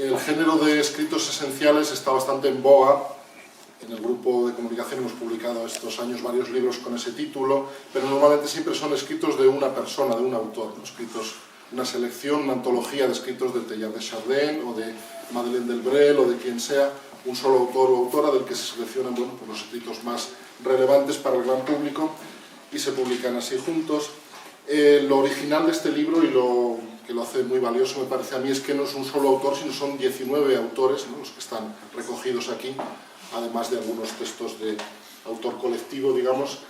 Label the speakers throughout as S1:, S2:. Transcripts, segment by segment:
S1: El género de escritos esenciales está bastante en boga. En el grupo de comunicación hemos publicado estos años varios libros con ese título, pero normalmente siempre son escritos de una persona, de un autor, ¿no? Escritos, una selección, una antología de escritos de Teilhard de Chardin o de Madeleine Delbrel o de quien sea, un solo autor o autora del que se seleccionan, bueno, pues los escritos más relevantes para el gran público y se publican así juntos. Lo original de este libro y lo que lo hace muy valioso, me parece a mí, es que no es un solo autor, sino son 19 autores, ¿no? Los que están recogidos aquí, además de algunos textos de autor colectivo, digamos,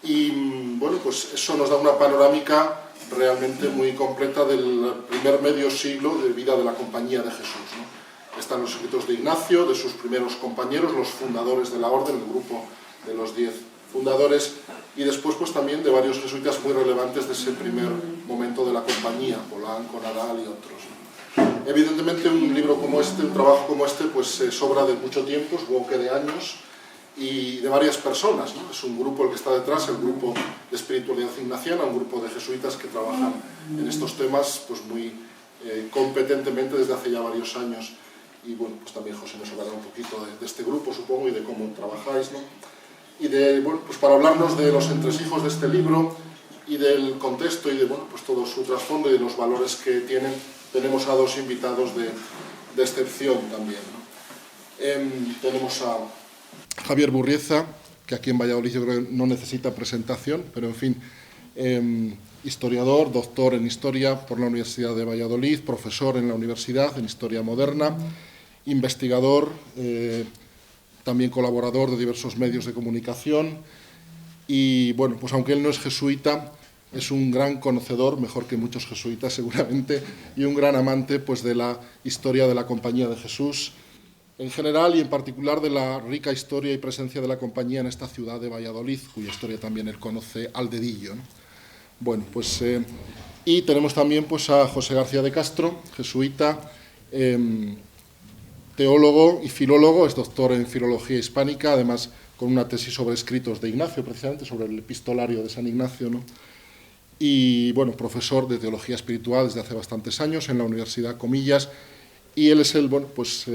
S1: y bueno, pues eso nos da una panorámica realmente muy completa del primer medio siglo de vida de la Compañía de Jesús, ¿no? Están los escritos de Ignacio, de sus primeros compañeros, los fundadores de la orden, el grupo de los 10 fundadores, y después pues también de varios jesuitas muy relevantes de ese primer momento de la compañía, Polanco, Nadal y otros. Evidentemente un libro como este, un trabajo como este, pues se sobra de mucho tiempo, supongo que de años, y de varias personas, ¿no? Es un grupo el que está detrás, el grupo de espiritualidad ignaciana, un grupo de jesuitas que trabajan en estos temas pues muy competentemente desde hace ya varios años. Y bueno, pues también José nos hablará un poquito de este grupo, supongo, y de cómo trabajáis, ¿no? Y de, bueno, pues para hablarnos de los entresijos de este libro y del contexto y de, bueno, pues todo su trasfondo y de los valores que tienen, tenemos a dos invitados de excepción también, ¿no? Tenemos a Javier Burrieza, que aquí en Valladolid yo creo que no necesita presentación, pero en fin, historiador, doctor en Historia por la Universidad de Valladolid, profesor en la Universidad en Historia Moderna, investigador, también colaborador de diversos medios de comunicación y, bueno, pues aunque él no es jesuita, es un gran conocedor, mejor que muchos jesuitas seguramente, y un gran amante pues, de la historia de la Compañía de Jesús en general y en particular de la rica historia y presencia de la Compañía en esta ciudad de Valladolid, cuya historia también él conoce al dedillo, ¿no? Bueno, pues, y tenemos también pues, a José García de Castro, jesuita, teólogo y filólogo, es doctor en Filología Hispánica, además con una tesis sobre escritos de Ignacio, precisamente sobre el epistolario de San Ignacio, ¿no? Y, bueno, profesor de Teología Espiritual desde hace bastantes años en la Universidad Comillas, y él es el, bueno, pues,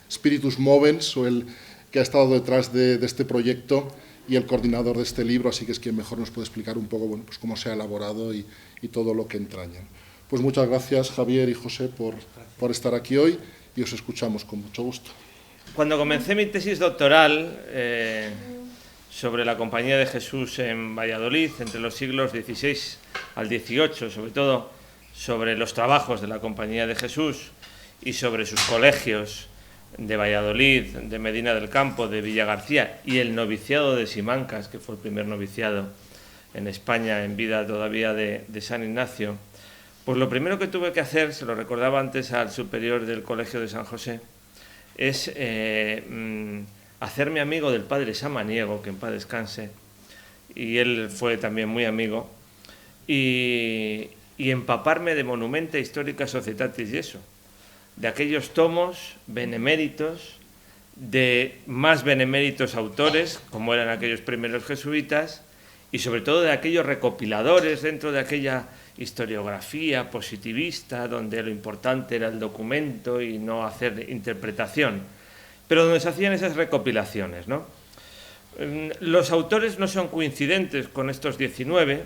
S1: spiritus movens, o el que ha estado detrás de este proyecto y el coordinador de este libro, así que es quien mejor nos puede explicar un poco, bueno, pues cómo se ha elaborado y todo lo que entraña. Pues muchas gracias, Javier y José, por estar aquí hoy, y os escuchamos con mucho gusto.
S2: Cuando comencé mi tesis doctoral sobre la Compañía de Jesús en Valladolid, entre los siglos XVI al XVIII, sobre todo sobre los trabajos de la Compañía de Jesús y sobre sus colegios de Valladolid, de Medina del Campo, de Villagarcía y el noviciado de Simancas, que fue el primer noviciado en España en vida todavía de San Ignacio, pues lo primero que tuve que hacer, se lo recordaba antes al superior del Colegio de San José, es hacerme amigo del padre Samaniego, que en paz descanse, y él fue también muy amigo, y empaparme de Monumenta Historica Societatis y eso, de aquellos tomos beneméritos, de más beneméritos autores, como eran aquellos primeros jesuitas, y sobre todo de aquellos recopiladores dentro de aquella historiografía positivista, donde lo importante era el documento y no hacer interpretación, pero donde se hacían esas recopilaciones, ¿no? Los autores no son coincidentes con estos 19,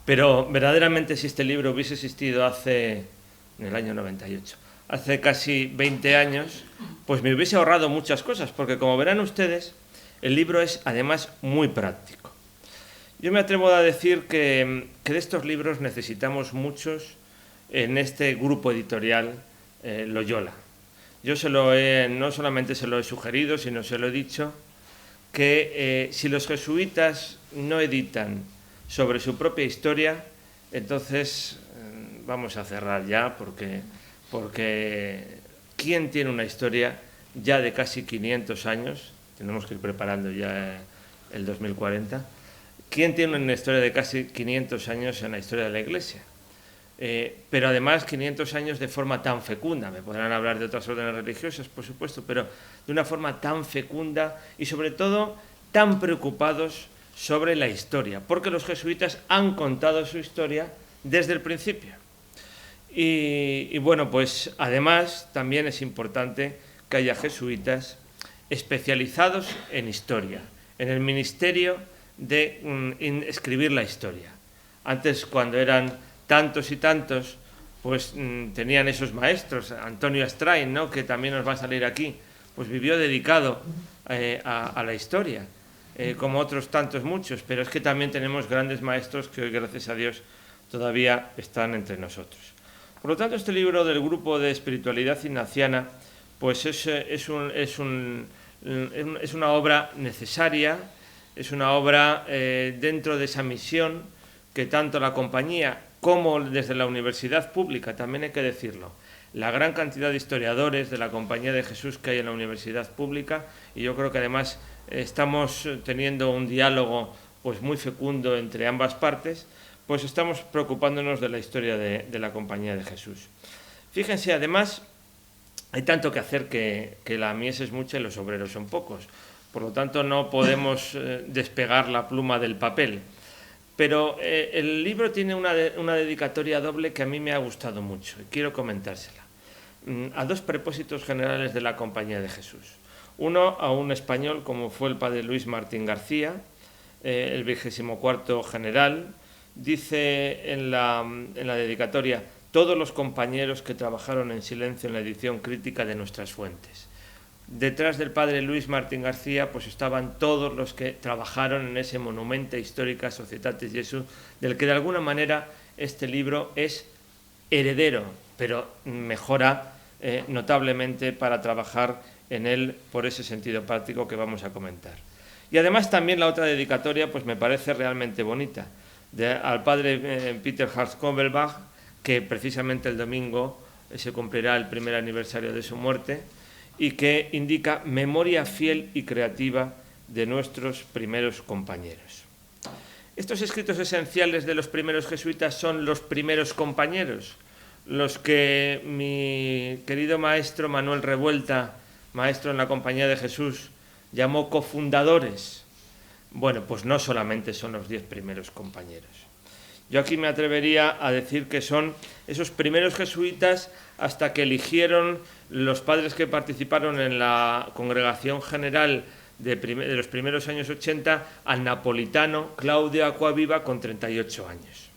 S2: pero verdaderamente si este libro hubiese existido en el año 98, hace casi 20 años, pues me hubiese ahorrado muchas cosas, porque como verán ustedes, el libro es además muy práctico. Yo me atrevo a decir que de estos libros necesitamos muchos en este grupo editorial Loyola. Yo no solamente se lo he sugerido, sino se lo he dicho, que si los jesuitas no editan sobre su propia historia, entonces vamos a cerrar ya, porque ¿quién tiene una historia ya de casi 500 años? Tenemos que ir preparando ya el 2040. ¿Quién tiene una historia de casi 500 años en la historia de la Iglesia? Pero además 500 años de forma tan fecunda. Me podrán hablar de otras órdenes religiosas, por supuesto, pero de una forma tan fecunda y sobre todo tan preocupados sobre la historia, porque los jesuitas han contado su historia desde el principio. Y bueno, pues además también es importante que haya jesuitas especializados en historia, en el ministerio de escribir la historia. Antes, cuando eran tantos y tantos, pues tenían esos maestros. Antonio Astrain, ¿no?, que también nos va a salir aquí, pues vivió dedicado a la historia, como otros tantos muchos, pero es que también tenemos grandes maestros que hoy, gracias a Dios, todavía están entre nosotros. Por lo tanto, este libro del Grupo de Espiritualidad Ignaciana pues es una obra necesaria, es una obra dentro de esa misión que tanto la compañía como desde la universidad pública, también hay que decirlo, la gran cantidad de historiadores de la Compañía de Jesús que hay en la universidad pública, y yo creo que además estamos teniendo un diálogo pues muy fecundo entre ambas partes, pues estamos preocupándonos de la historia de la Compañía de Jesús. Fíjense, además, hay tanto que hacer que la mies es mucha y los obreros son pocos. Por lo tanto, no podemos despegar la pluma del papel. Pero el libro tiene una dedicatoria doble que a mí me ha gustado mucho y quiero comentársela. A dos propósitos generales de la Compañía de Jesús. Uno, a un español como fue el padre Luis Martín García, el 24º general. Dice en la dedicatoria: todos los compañeros que trabajaron en silencio en la edición crítica de nuestras fuentes. Detrás del padre Luis Martín García pues estaban todos los que trabajaron en ese monumento histórico Societatis Jesu, del que de alguna manera este libro es heredero, pero mejora notablemente para trabajar en él por ese sentido práctico que vamos a comentar. Y además también la otra dedicatoria pues me parece realmente bonita, al padre Peter Hartz-Kovelbach, que precisamente el domingo se cumplirá el primer aniversario de su muerte, y que indica memoria fiel y creativa de nuestros primeros compañeros. Estos escritos esenciales de los primeros jesuitas son los primeros compañeros, los que mi querido maestro Manuel Revuelta, maestro en la Compañía de Jesús, llamó cofundadores. Bueno, pues no solamente son los 10 primeros compañeros. Yo aquí me atrevería a decir que son esos primeros jesuitas hasta que eligieron los padres que participaron en la congregación general de los primeros años 80 al napolitano Claudio Acquaviva con 38 años.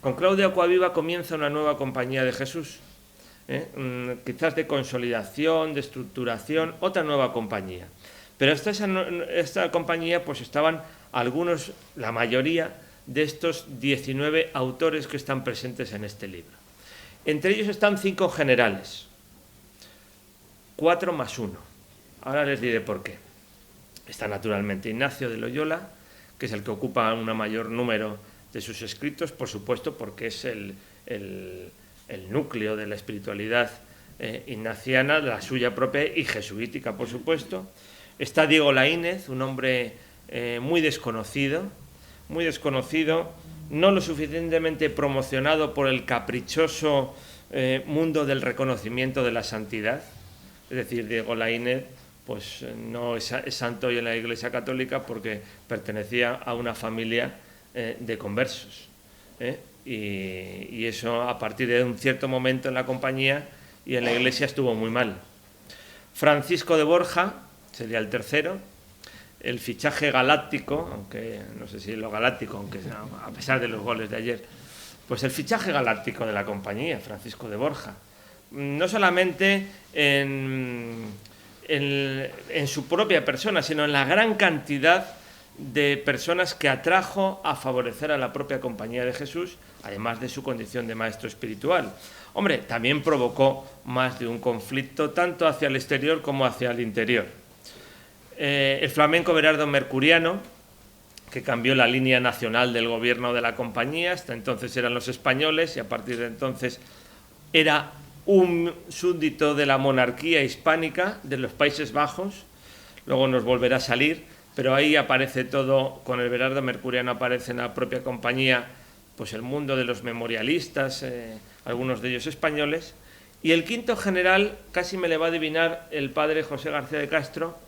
S2: Con Claudio Acquaviva comienza una nueva Compañía de Jesús, quizás de consolidación, de estructuración, otra nueva compañía. Pero hasta esta compañía pues estaban algunos, la mayoría, de estos 19 autores que están presentes en este libro. Entre ellos están 5 generales, 4 más 1. Ahora les diré por qué. Está naturalmente Ignacio de Loyola, que es el que ocupa un mayor número de sus escritos, por supuesto, porque es el núcleo de la espiritualidad ignaciana, la suya propia y jesuítica, por supuesto. Está Diego Laínez, un hombre muy desconocido, no lo suficientemente promocionado por el caprichoso mundo del reconocimiento de la santidad. Es decir, Diego Laínez pues no es santo hoy en la Iglesia Católica porque pertenecía a una familia de conversos. Y eso a partir de un cierto momento en la compañía y en la Iglesia estuvo muy mal. Francisco de Borja sería el tercero. El fichaje galáctico, aunque no sé si lo galáctico, aunque a pesar de los goles de ayer, pues el fichaje galáctico de la compañía, Francisco de Borja, no solamente en su propia persona, sino en la gran cantidad de personas que atrajo a favorecer a la propia Compañía de Jesús, además de su condición de maestro espiritual. Hombre, también provocó más de un conflicto, tanto hacia el exterior como hacia el interior. El flamenco Berardo Mercuriano, que cambió la línea nacional del gobierno de la compañía, hasta entonces eran los españoles y a partir de entonces era un súbdito de la monarquía hispánica de los Países Bajos, luego nos volverá a salir, pero ahí aparece todo, con el Berardo Mercuriano aparece en la propia compañía pues el mundo de los memorialistas, algunos de ellos españoles, y el quinto general, casi me le va a adivinar el padre José García de Castro,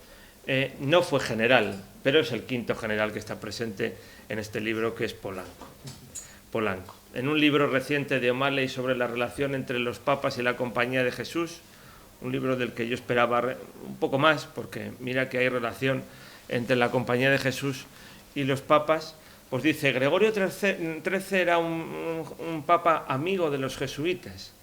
S2: no fue general, pero es el quinto general que está presente en este libro, que es Polanco. en un libro reciente de O'Malley sobre la relación entre los papas y la Compañía de Jesús, un libro del que yo esperaba un poco más, porque mira que hay relación entre la Compañía de Jesús y los papas, pues dice, Gregorio XIII era un papa amigo de los jesuitas.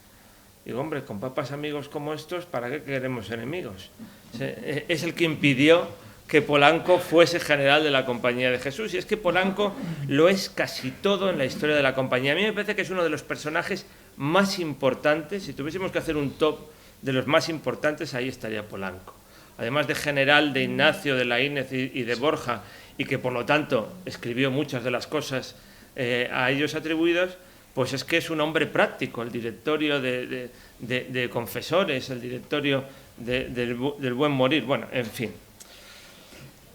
S2: Digo, hombre, con papas amigos como estos, ¿para qué queremos enemigos? Es el que impidió que Polanco fuese general de la Compañía de Jesús. Y es que Polanco lo es casi todo en la historia de la Compañía. A mí me parece que es uno de los personajes más importantes. Si tuviésemos que hacer un top de los más importantes, ahí estaría Polanco. Además de general de Ignacio, de Laínez y de Borja, y que por lo tanto escribió muchas de las cosas a ellos atribuidos, pues es que es un hombre práctico, el directorio de confesores, el directorio del buen morir, bueno, en fin.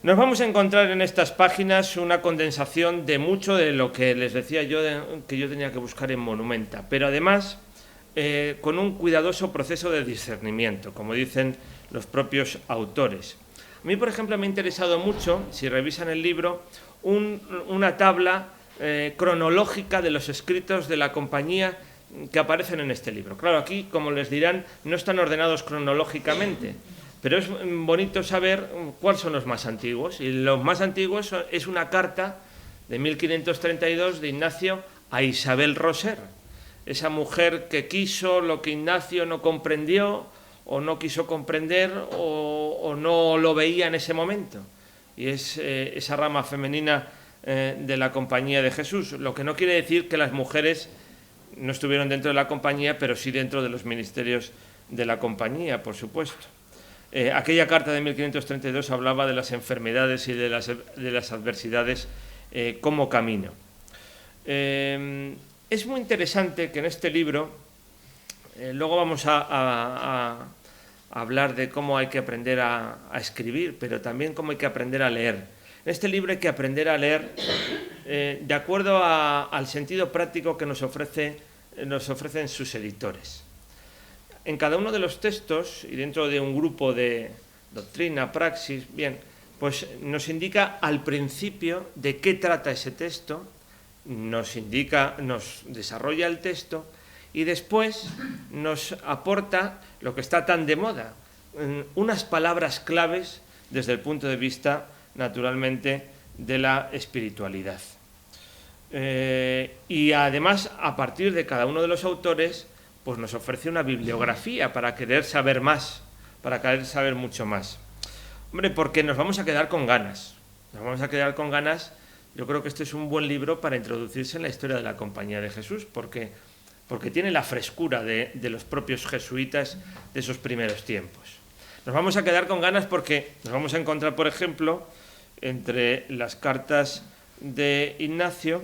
S2: Nos vamos a encontrar en estas páginas una condensación de mucho de lo que les decía yo que yo tenía que buscar en Monumenta, pero además con un cuidadoso proceso de discernimiento, como dicen los propios autores. A mí, por ejemplo, me ha interesado mucho, si revisan el libro, una tabla cronológica de los escritos de la Compañía que aparecen en este libro. Claro, aquí, como les dirán, no están ordenados cronológicamente, pero es bonito saber cuáles son los más antiguos. Y los más antiguos es una carta de 1532 de Ignacio a Isabel Roser, esa mujer que quiso lo que Ignacio no comprendió, o no quiso comprender, o no lo veía en ese momento. Y es esa rama femenina de la Compañía de Jesús, lo que no quiere decir que las mujeres no estuvieron dentro de la Compañía, pero sí dentro de los ministerios de la Compañía, por supuesto. Aquella carta de 1532 hablaba de las enfermedades y de las adversidades como camino. Es muy interesante que en este libro, luego vamos a hablar de cómo hay que aprender a escribir, pero también cómo hay que aprender a leer. En este libro hay que aprender a leer de acuerdo al sentido práctico que nos ofrecen sus editores. En cada uno de los textos, y dentro de un grupo de doctrina, praxis, bien, pues nos indica al principio de qué trata ese texto, nos desarrolla el texto y después nos aporta lo que está tan de moda, unas palabras claves desde el punto de vista, naturalmente, de la espiritualidad. Y además, a partir de cada uno de los autores, pues nos ofrece una bibliografía para querer saber más, para querer saber mucho más. Hombre, porque nos vamos a quedar con ganas. Nos vamos a quedar con ganas. Yo creo que este es un buen libro para introducirse en la historia de la Compañía de Jesús, porque tiene la frescura de los propios jesuitas de esos primeros tiempos. Nos vamos a quedar con ganas porque nos vamos a encontrar, por ejemplo, entre las cartas de Ignacio,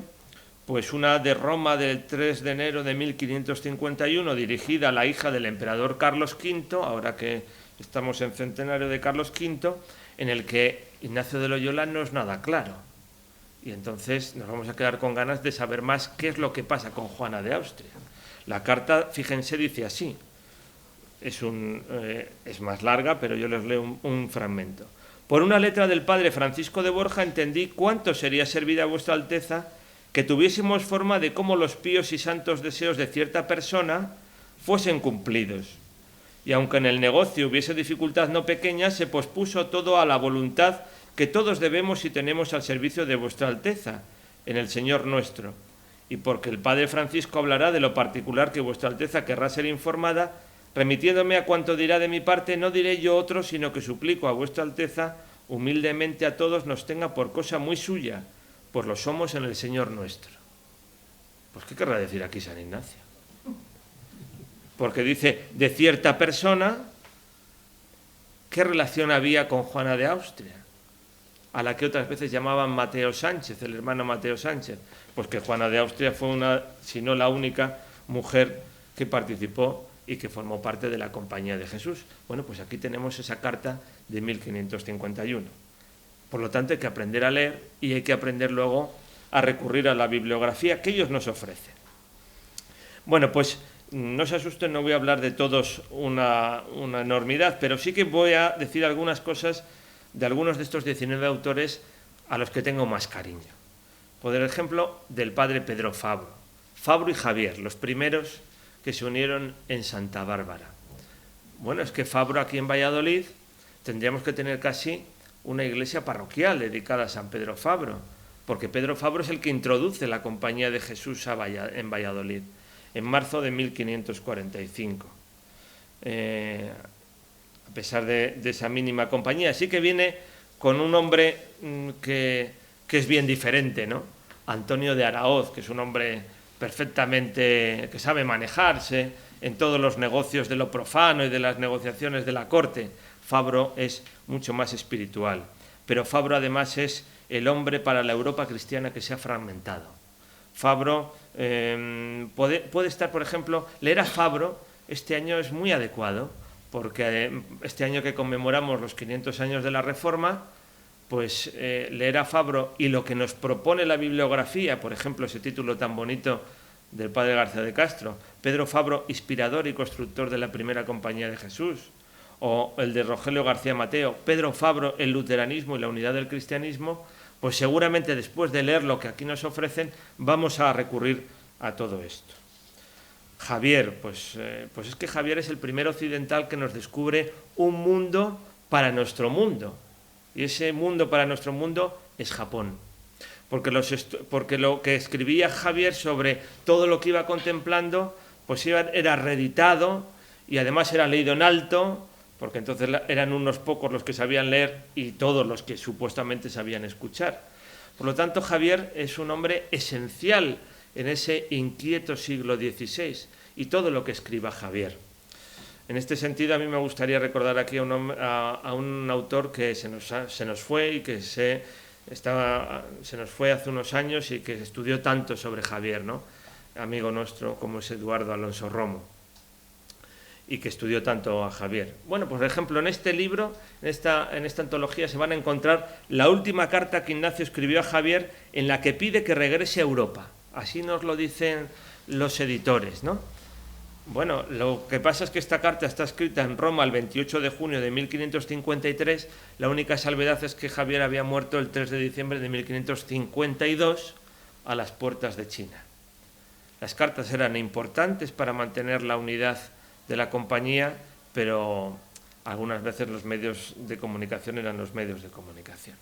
S2: pues una de Roma del 3 de enero de 1551, dirigida a la hija del emperador Carlos V, ahora que estamos en centenario de Carlos V, en el que Ignacio de Loyola no es nada claro. Y entonces nos vamos a quedar con ganas de saber más qué es lo que pasa con Juana de Austria. La carta, fíjense, dice así. Es más larga, pero yo les leo un fragmento. Por una letra del padre Francisco de Borja entendí cuánto sería servida a vuestra Alteza que tuviésemos forma de cómo los píos y santos deseos de cierta persona fuesen cumplidos. Y aunque en el negocio hubiese dificultad no pequeña, se pospuso todo a la voluntad que todos debemos y tenemos al servicio de vuestra Alteza, en el Señor nuestro. Y porque el padre Francisco hablará de lo particular que vuestra Alteza querrá ser informada, remitiéndome a cuanto dirá de mi parte, no diré yo otro, sino que suplico a vuestra Alteza, humildemente a todos, nos tenga por cosa muy suya, pues lo somos en el Señor nuestro. Pues ¿qué querrá decir aquí San Ignacio? Porque dice, de cierta persona, ¿qué relación había con Juana de Austria? A la que otras veces llamaban Mateo Sánchez, el hermano Mateo Sánchez. Pues que Juana de Austria fue una, si no la única, mujer que participó y que formó parte de la Compañía de Jesús. Bueno, pues aquí tenemos esa carta de 1551. Por lo tanto, hay que aprender a leer y hay que aprender luego a recurrir a la bibliografía que ellos nos ofrecen. Bueno, pues no se asusten, no voy a hablar de todos una enormidad, pero sí que voy a decir algunas cosas de algunos de estos 19 autores a los que tengo más cariño. Por ejemplo, del padre Pedro Fabro. Fabro y Javier, los primeros que se unieron en Santa Bárbara. Bueno, es que Fabro aquí en Valladolid tendríamos que tener casi una iglesia parroquial dedicada a San Pedro Fabro, porque Pedro Fabro es el que introduce la Compañía de Jesús en Valladolid, en marzo de 1545. A pesar de esa mínima compañía, sí que viene con un hombre que es bien diferente, ¿no? Antonio de Araoz, que es un hombre perfectamente, que sabe manejarse en todos los negocios de lo profano y de las negociaciones de la corte. Fabro es mucho más espiritual, pero Fabro además es el hombre para la Europa cristiana que se ha fragmentado. Fabro puede estar, por ejemplo, leer a Fabro este año es muy adecuado, porque este año que conmemoramos los 500 años de la Reforma, pues leer a Fabro y lo que nos propone la bibliografía, por ejemplo, ese título tan bonito del padre García de Castro, Pedro Fabro, inspirador y constructor de la primera Compañía de Jesús, o el de Rogelio García Mateo, Pedro Fabro, el luteranismo y la unidad del cristianismo, pues seguramente después de leer lo que aquí nos ofrecen, vamos a recurrir a todo esto. Javier, pues es que Javier es el primer occidental que nos descubre un mundo para nuestro mundo. Y ese mundo para nuestro mundo es Japón. Porque lo que escribía Javier sobre todo lo que iba contemplando, pues era reeditado y además era leído en alto, porque entonces eran unos pocos los que sabían leer y todos los que supuestamente sabían escuchar. Por lo tanto, Javier es un hombre esencial en ese inquieto siglo XVI y todo lo que escriba Javier. En este sentido, a mí me gustaría recordar aquí a un autor que se nos fue y que se nos fue hace unos años y que estudió tanto sobre Javier, ¿no? Amigo nuestro, como es Eduardo Alonso Romo, y que estudió tanto a Javier. Bueno, pues por ejemplo, en este libro, en esta antología, se van a encontrar la última carta que Ignacio escribió a Javier en la que pide que regrese a Europa. Así nos lo dicen los editores, ¿no? Bueno, lo que pasa es que esta carta está escrita en Roma el 28 de junio de 1553. La única salvedad es que Javier había muerto el 3 de diciembre de 1552 a las puertas de China. Las cartas eran importantes para mantener la unidad de la compañía, pero algunas veces los medios de comunicación eran los medios de comunicación.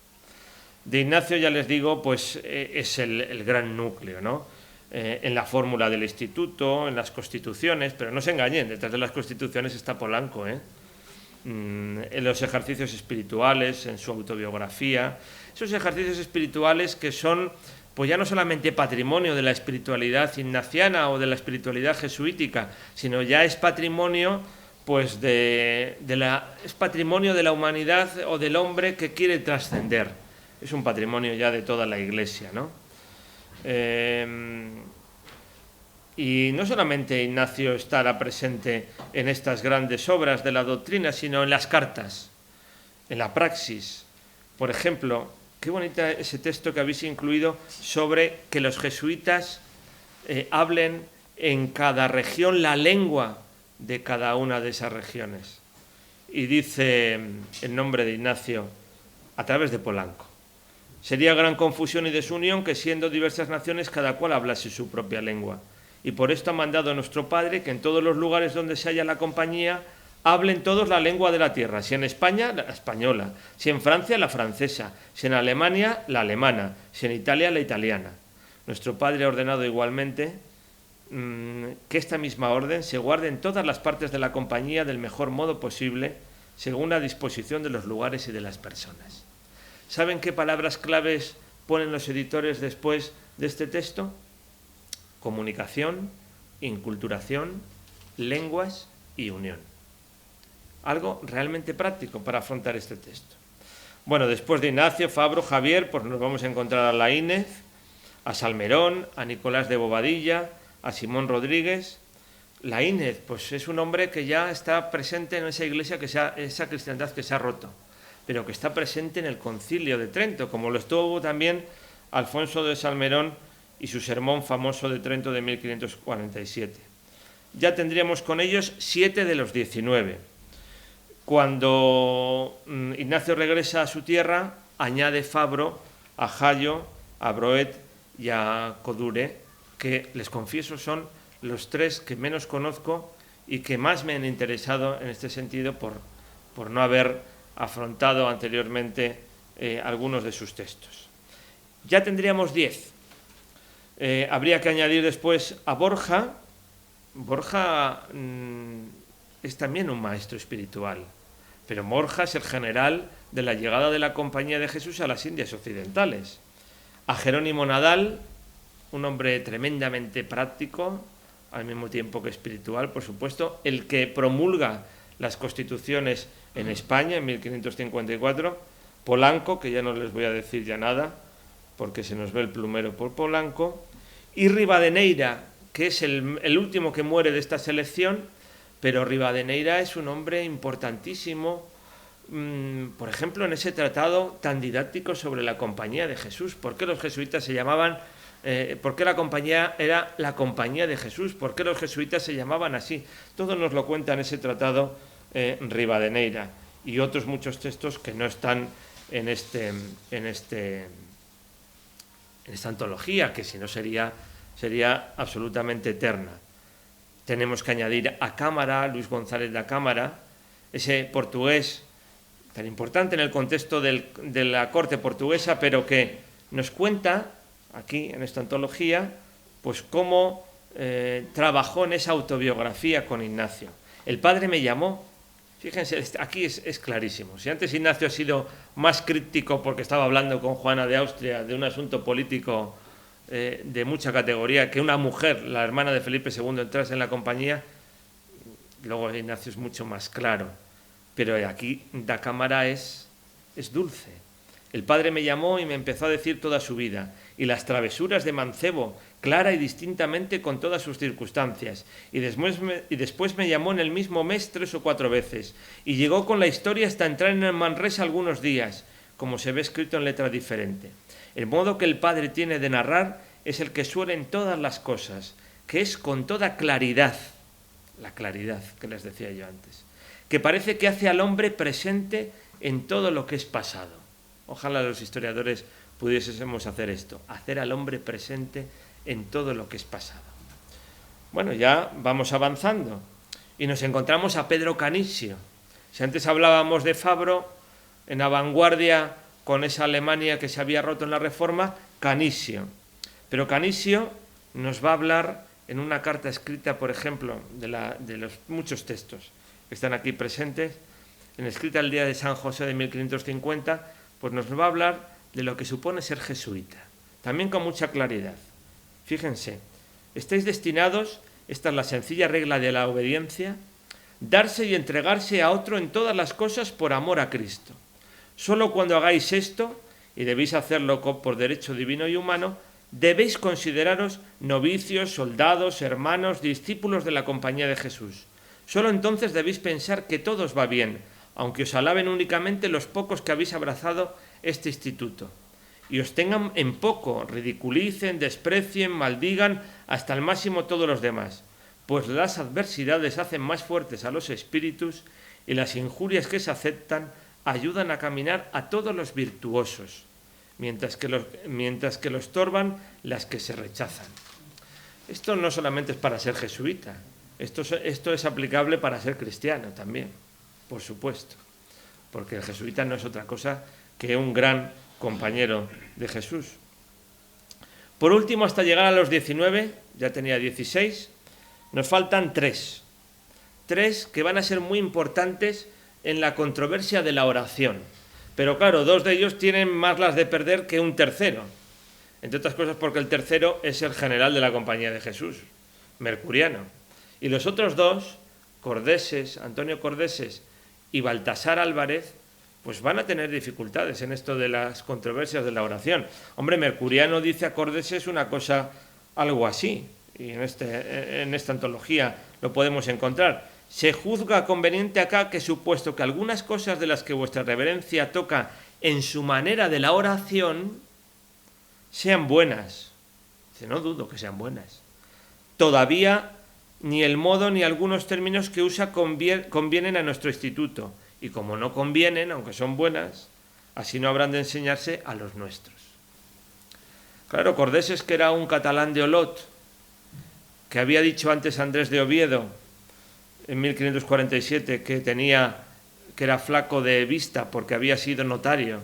S2: De Ignacio, ya les digo, pues es el gran núcleo, ¿no? En la fórmula del instituto, en las constituciones, pero no se engañen, detrás de las constituciones está Polanco, en los ejercicios espirituales, en su autobiografía, esos ejercicios espirituales que son pues ya no solamente patrimonio de la espiritualidad ignaciana o de la espiritualidad jesuítica, sino ya es patrimonio pues es patrimonio de la humanidad o del hombre que quiere trascender. Es un patrimonio ya de toda la Iglesia, ¿no? Y no solamente Ignacio estará presente en estas grandes obras de la doctrina, sino en las cartas, en la praxis. Por ejemplo, qué bonita ese texto que habéis incluido sobre que los jesuitas hablen en cada región la lengua de cada una de esas regiones. Y dice en nombre de Ignacio, a través de Polanco: sería gran confusión y desunión que, siendo diversas naciones, cada cual hablase su propia lengua. Y por esto ha mandado nuestro Padre que en todos los lugares donde se halla la compañía hablen todos la lengua de la tierra, si en España, la española, si en Francia, la francesa, si en Alemania, la alemana, si en Italia, la italiana. Nuestro Padre ha ordenado igualmente que esta misma orden se guarde en todas las partes de la compañía del mejor modo posible, según la disposición de los lugares y de las personas. ¿Saben qué palabras claves ponen los editores después de este texto? Comunicación, inculturación, lenguas y unión. Algo realmente práctico para afrontar este texto. Bueno, después de Ignacio, Fabro, Javier, pues nos vamos a encontrar a Laínez, a Salmerón, a Nicolás de Bobadilla, a Simón Rodríguez. Laínez, pues es un hombre que ya está presente en esa iglesia, esa cristiandad que se ha roto, pero que está presente en el Concilio de Trento, como lo estuvo también Alfonso de Salmerón y su sermón famoso de Trento de 1547. Ya tendríamos con ellos 7 de los 19. Cuando Ignacio regresa a su tierra, añade Fabro a Jayo, a Broet y a Codure, que, les confieso, son los 3 que menos conozco y que más me han interesado en este sentido por no haber afrontado anteriormente algunos de sus textos. Ya tendríamos 10. Habría que añadir después a Borja. Borja es también un maestro espiritual, pero Borja es el general de la llegada de la Compañía de Jesús a las Indias Occidentales. A Jerónimo Nadal, un hombre tremendamente práctico, al mismo tiempo que espiritual, por supuesto, el que promulga las constituciones en España en 1554, Polanco, que ya no les voy a decir ya nada, porque se nos ve el plumero por Polanco, y Rivadeneira, que es el último que muere de esta selección, pero Rivadeneira es un hombre importantísimo, por ejemplo, en ese tratado tan didáctico sobre la Compañía de Jesús. ¿Por qué los jesuitas se llamaban, por qué la compañía era la Compañía de Jesús? ¿Por qué los jesuitas se llamaban así? Todo nos lo cuenta en ese tratado Rivadeneira, y otros muchos textos que no están en esta antología, que si no sería absolutamente eterna. Tenemos que añadir a Cámara, Luis González da Cámara, ese portugués tan importante en el contexto de la corte portuguesa, pero que nos cuenta aquí en esta antología pues cómo trabajó en esa autobiografía con Ignacio. El padre me llamó. Fíjense, aquí es clarísimo. Si antes Ignacio ha sido más críptico porque estaba hablando con Juana de Austria de un asunto político de mucha categoría, que una mujer, la hermana de Felipe II, entrase en la compañía, luego Ignacio es mucho más claro. Pero aquí da Cámara es dulce. El padre me llamó y me empezó a decir toda su vida, y las travesuras de Mancebo, clara y distintamente con todas sus circunstancias, y después me llamó en el mismo mes 3 o 4 veces, y llegó con la historia hasta entrar en el Manresa algunos días, como se ve escrito en letra diferente. El modo que el padre tiene de narrar es el que suele en todas las cosas, que es con toda claridad, la claridad que les decía yo antes, que parece que hace al hombre presente en todo lo que es pasado. Ojalá los historiadores pudiésemos hacer esto, hacer al hombre presente en todo lo que es pasado. Bueno, ya vamos avanzando y nos encontramos a Pedro Canisio. Si antes hablábamos de Fabro, en la vanguardia con esa Alemania que se había roto en la Reforma, Canisio. Pero Canisio nos va a hablar en una carta escrita, por ejemplo, de los muchos textos que están aquí presentes, escrita el día de San José de 1550, pues nos va a hablar de lo que supone ser jesuita, también con mucha claridad. Fíjense, estáis destinados, esta es la sencilla regla de la obediencia, darse y entregarse a otro en todas las cosas por amor a Cristo. Solo cuando hagáis esto, y debéis hacerlo por derecho divino y humano, debéis consideraros novicios, soldados, hermanos, discípulos de la Compañía de Jesús. Solo entonces debéis pensar que todo os va bien, aunque os alaben únicamente los pocos que habéis abrazado este instituto, y os tengan en poco, ridiculicen, desprecien, maldigan hasta el máximo todos los demás, pues las adversidades hacen más fuertes a los espíritus y las injurias que se aceptan ayudan a caminar a todos los virtuosos, mientras que lo estorban las que se rechazan. Esto no solamente es para ser jesuita, esto es aplicable para ser cristiano también, por supuesto, porque el jesuita no es otra cosa que un gran compañero de Jesús. Por último, hasta llegar a los 19, ya tenía 16, nos faltan 3 que van a ser muy importantes en la controversia de la oración. Pero claro, 2 de ellos tienen más las de perder que un tercero, entre otras cosas porque el tercero es el general de la Compañía de Jesús, Mercuriano, y los otros 2, Cordeses, Antonio Cordeses y Baltasar Álvarez, pues van a tener dificultades en esto de las controversias de la oración. Hombre, Mercuriano dice a Cordeses una cosa, algo así, y en esta antología lo podemos encontrar. Se juzga conveniente acá que, supuesto que algunas cosas de las que vuestra reverencia toca en su manera de la oración sean buenas. Dice, no dudo que sean buenas. Todavía ni el modo ni algunos términos que usa convienen a nuestro instituto, y como no convienen, aunque son buenas, así no habrán de enseñarse a los nuestros. Claro, Cordeses, que era un catalán de Olot, que había dicho antes Andrés de Oviedo en 1547 que era flaco de vista porque había sido notario,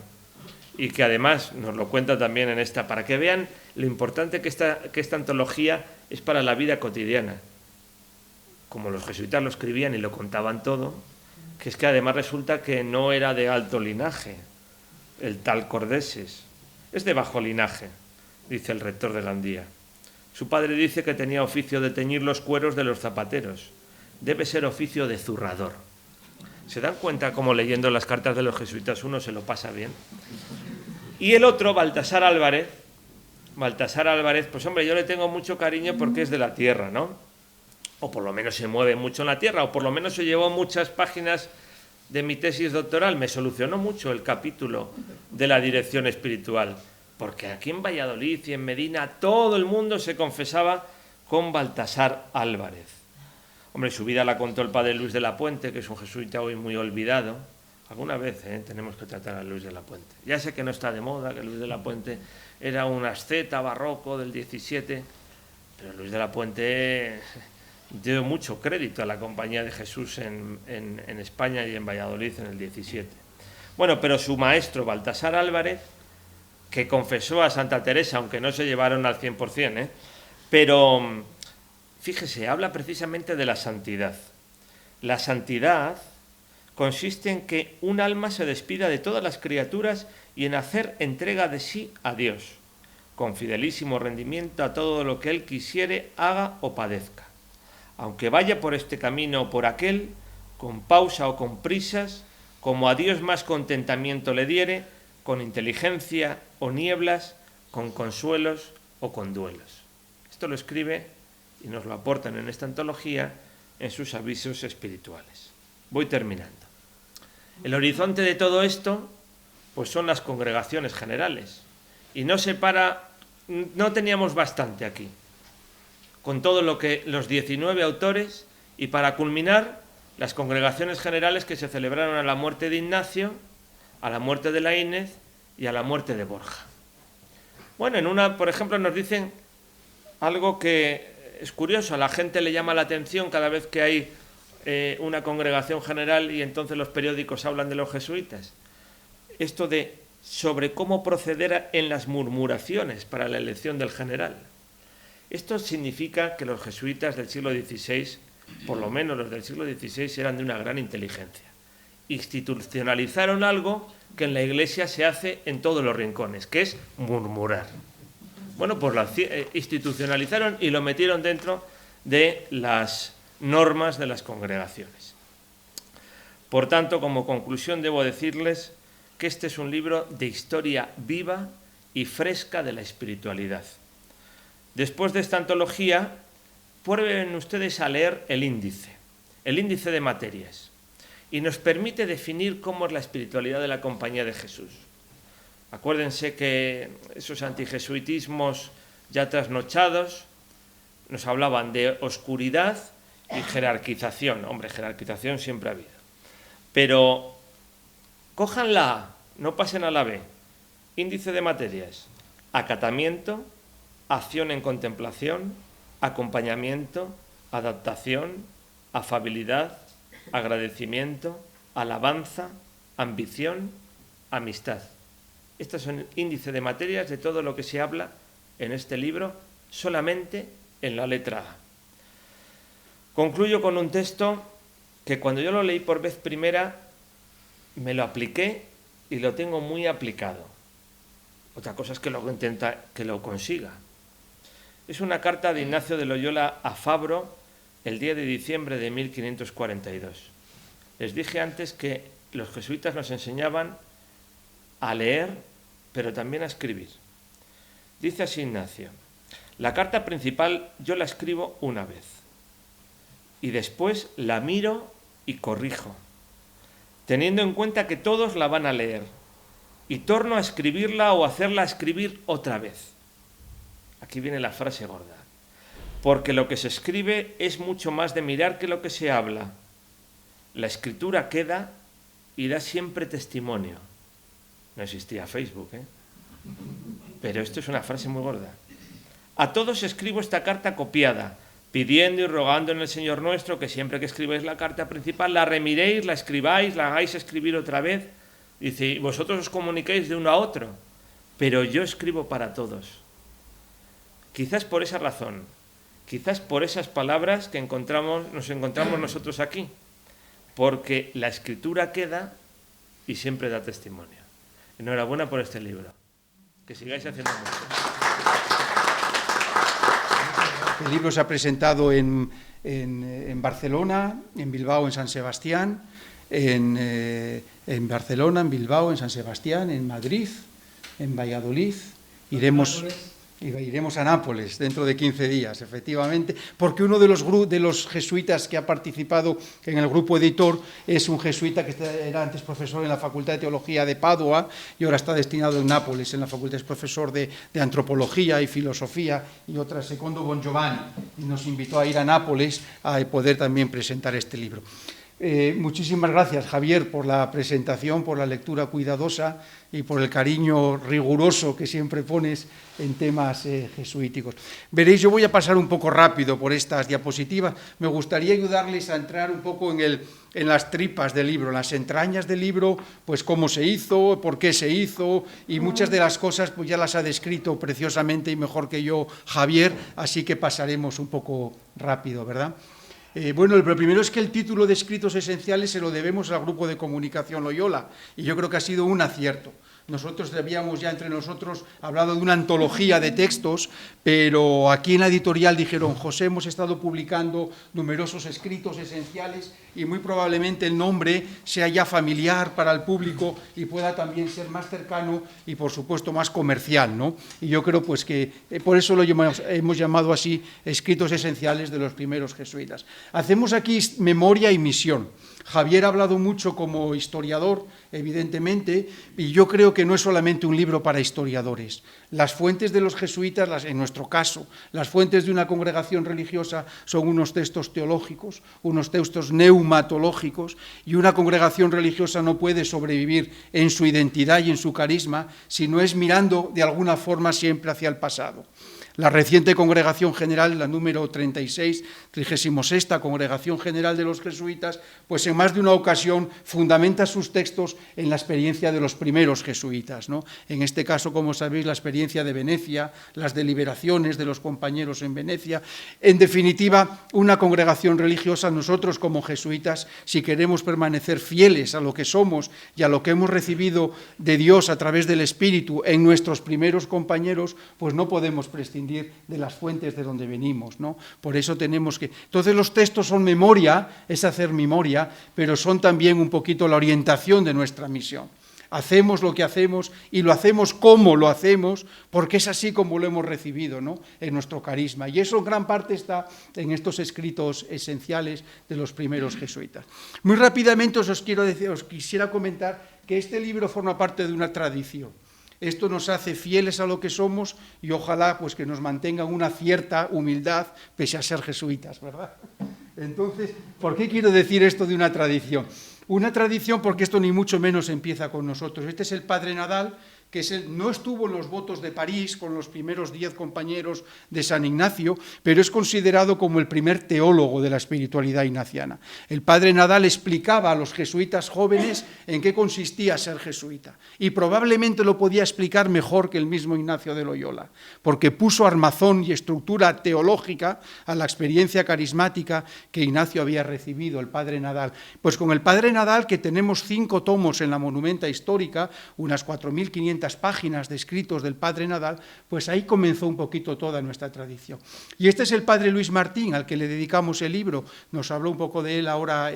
S2: y que además nos lo cuenta también en esta, para que vean lo importante que esta antología es para la vida cotidiana. Como los jesuitas lo escribían y lo contaban todo, que es que además resulta que no era de alto linaje, el tal Cordeses, es de bajo linaje, dice el rector de Landía. Su padre dice que tenía oficio de teñir los cueros de los zapateros, debe ser oficio de zurrador. ¿Se dan cuenta cómo leyendo las cartas de los jesuitas uno se lo pasa bien? Y el otro, Baltasar Álvarez, pues hombre, yo le tengo mucho cariño porque es de la tierra, ¿no? O por lo menos se mueve mucho en la tierra, o por lo menos se llevó muchas páginas de mi tesis doctoral, me solucionó mucho el capítulo de la dirección espiritual, porque aquí en Valladolid y en Medina todo el mundo se confesaba con Baltasar Álvarez. Hombre, su vida la contó el padre Luis de la Puente, que es un jesuita hoy muy olvidado. Alguna vez tenemos que tratar a Luis de la Puente. Ya sé que no está de moda, que Luis de la Puente era un asceta barroco del 17, pero Luis de la Puente dio mucho crédito a la Compañía de Jesús en España y en Valladolid en el 17. Bueno, pero su maestro, Baltasar Álvarez, que confesó a Santa Teresa, aunque no se llevaron al 100%, pero fíjese, habla precisamente de la santidad. La santidad consiste en que un alma se despida de todas las criaturas y en hacer entrega de sí a Dios, con fidelísimo rendimiento a todo lo que Él quisiere, haga o padezca. Aunque vaya por este camino o por aquel, con pausa o con prisas, como a Dios más contentamiento le diere, con inteligencia o nieblas, con consuelos o con duelos. Esto lo escribe y nos lo aportan en esta antología en sus avisos espirituales. Voy terminando. El horizonte de todo esto, pues son las congregaciones generales. Y no teníamos bastante aquí, con todo lo que los 19 autores, y para culminar, las congregaciones generales que se celebraron a la muerte de Ignacio, a la muerte de Laínez y a la muerte de Borja. Bueno, en una, por ejemplo, nos dicen algo que es curioso, a la gente le llama la atención cada vez que hay una congregación general y entonces los periódicos hablan de los jesuitas. Esto de sobre cómo proceder en las murmuraciones para la elección del general. Esto significa que los jesuitas del siglo XVI, por lo menos los del siglo XVI, eran de una gran inteligencia. Institucionalizaron algo que en la Iglesia se hace en todos los rincones, que es murmurar. Bueno, pues lo institucionalizaron y lo metieron dentro de las normas de las congregaciones. Por tanto, como conclusión debo decirles que este es un libro de historia viva y fresca de la espiritualidad. Después de esta antología, prueben ustedes a leer el índice de materias, y nos permite definir cómo es la espiritualidad de la Compañía de Jesús. Acuérdense que esos antijesuitismos ya trasnochados nos hablaban de oscuridad y jerarquización. Hombre, jerarquización siempre ha habido. Pero cojan la A, no pasen a la B. Índice de materias: acatamiento, acción en contemplación, acompañamiento, adaptación, afabilidad, agradecimiento, alabanza, ambición, amistad. Estos son el índice de materias de todo lo que se habla en este libro, solamente en la letra A. Concluyo con un texto que cuando yo lo leí por vez primera me lo apliqué y lo tengo muy aplicado. Otra cosa es que luego intenta que lo consiga. Es una carta de Ignacio de Loyola a Fabro el 10 de diciembre de 1542. Les dije antes que los jesuitas nos enseñaban a leer, pero también a escribir. Dice así Ignacio: la carta principal yo la escribo una vez y después la miro y corrijo, teniendo en cuenta que todos la van a leer, y torno a escribirla o hacerla escribir otra vez. Aquí viene la frase gorda. Porque lo que se escribe es mucho más de mirar que lo que se habla. La escritura queda y da siempre testimonio. No existía Facebook, pero esto es una frase muy gorda. A todos escribo esta carta copiada, pidiendo y rogando en el Señor nuestro que siempre que escribáis la carta principal la remiréis, la escribáis, la hagáis escribir otra vez. Dice, y vosotros os comuniquéis de uno a otro, pero yo escribo para todos. Quizás por esa razón, quizás por esas palabras que nos encontramos nosotros aquí, porque la escritura queda y siempre da testimonio. Enhorabuena por este libro. Que sigáis haciendo mucho.
S3: El libro se ha presentado en Barcelona, en Bilbao, en San Sebastián, en Barcelona, en Bilbao, en San Sebastián, en Madrid, en Valladolid. Iremos a Nápoles dentro de 15 días, efectivamente, porque uno de los jesuitas que ha participado en el grupo editor es un jesuita que era antes profesor en la Facultad de Teología de Padua y ahora está destinado en Nápoles, en la facultad, es profesor de Antropología y Filosofía y otra, Secondo Bongiovanni, y nos invitó a ir a Nápoles a poder también presentar este libro. Muchísimas gracias, Javier, por la presentación, por la lectura cuidadosa y por el cariño riguroso que siempre pones en temas jesuíticos. Veréis, yo voy a pasar un poco rápido por estas diapositivas. Me gustaría ayudarles a entrar un poco en las tripas del libro, en las entrañas del libro, pues cómo se hizo, por qué se hizo, y muchas de las cosas pues ya las ha descrito preciosamente y mejor que yo Javier, así que pasaremos un poco rápido, ¿verdad? Bueno, lo primero es que el título de Escritos Esenciales se lo debemos al Grupo de Comunicación Loyola, y yo creo que ha sido un acierto. Nosotros habíamos ya entre nosotros hablado de una antología de textos, pero aquí en la editorial dijeron, José, hemos estado publicando numerosos escritos esenciales y muy probablemente el nombre sea ya familiar para el público y pueda también ser más cercano y, por supuesto, más comercial, ¿no? Y yo creo pues que por eso lo hemos llamado así Escritos Esenciales de los primeros jesuitas. Hacemos aquí memoria y misión. Javier ha hablado mucho como historiador, evidentemente, y yo creo que no es solamente un libro para historiadores. Las fuentes de los jesuitas, en nuestro caso, las fuentes de una congregación religiosa son unos textos teológicos, unos textos neumatológicos, y una congregación religiosa no puede sobrevivir en su identidad y en su carisma si no es mirando de alguna forma siempre hacia el pasado. La reciente Congregación General, la número 36, 36ª Congregación General de los Jesuitas, pues en más de una ocasión fundamenta sus textos en la experiencia de los primeros jesuitas, ¿no? En este caso, como sabéis, la experiencia de Venecia, las deliberaciones de los compañeros en Venecia. En definitiva, una congregación religiosa, nosotros como jesuitas, si queremos permanecer fieles a lo que somos y a lo que hemos recibido de Dios a través del Espíritu en nuestros primeros compañeros, pues no podemos prescindir de las fuentes de donde venimos, ¿no? Por eso tenemos que... Entonces los textos son memoria, es hacer memoria, pero son también un poquito la orientación de nuestra misión. Hacemos lo que hacemos y lo hacemos como lo hacemos, porque es así como lo hemos recibido, ¿no? En nuestro carisma. Y eso en gran parte está en estos escritos esenciales de los primeros jesuitas. Muy rápidamente os quisiera comentar que este libro forma parte de una tradición. Esto nos hace fieles a lo que somos y ojalá pues que nos mantengan una cierta humildad pese a ser jesuitas, ¿verdad? Entonces, ¿por qué quiero decir esto de una tradición? Una tradición porque esto ni mucho menos empieza con nosotros. Este es el Padre Nadal, que no estuvo en los votos de París con los primeros 10 compañeros de San Ignacio, pero es considerado como el primer teólogo de la espiritualidad ignaciana. El Padre Nadal explicaba a los jesuitas jóvenes en qué consistía ser jesuita, y probablemente lo podía explicar mejor que el mismo Ignacio de Loyola, porque puso armazón y estructura teológica a la experiencia carismática que Ignacio había recibido, el Padre Nadal. Pues con el Padre Nadal, que tenemos 5 tomos en la Monumenta Histórica, unas 4.500 páginas de escritos del Padre Nadal, pues ahí comenzó un poquito toda nuestra tradición. Y este es el Padre Luis Martín, al que le dedicamos el libro. Nos habló un poco de él ahora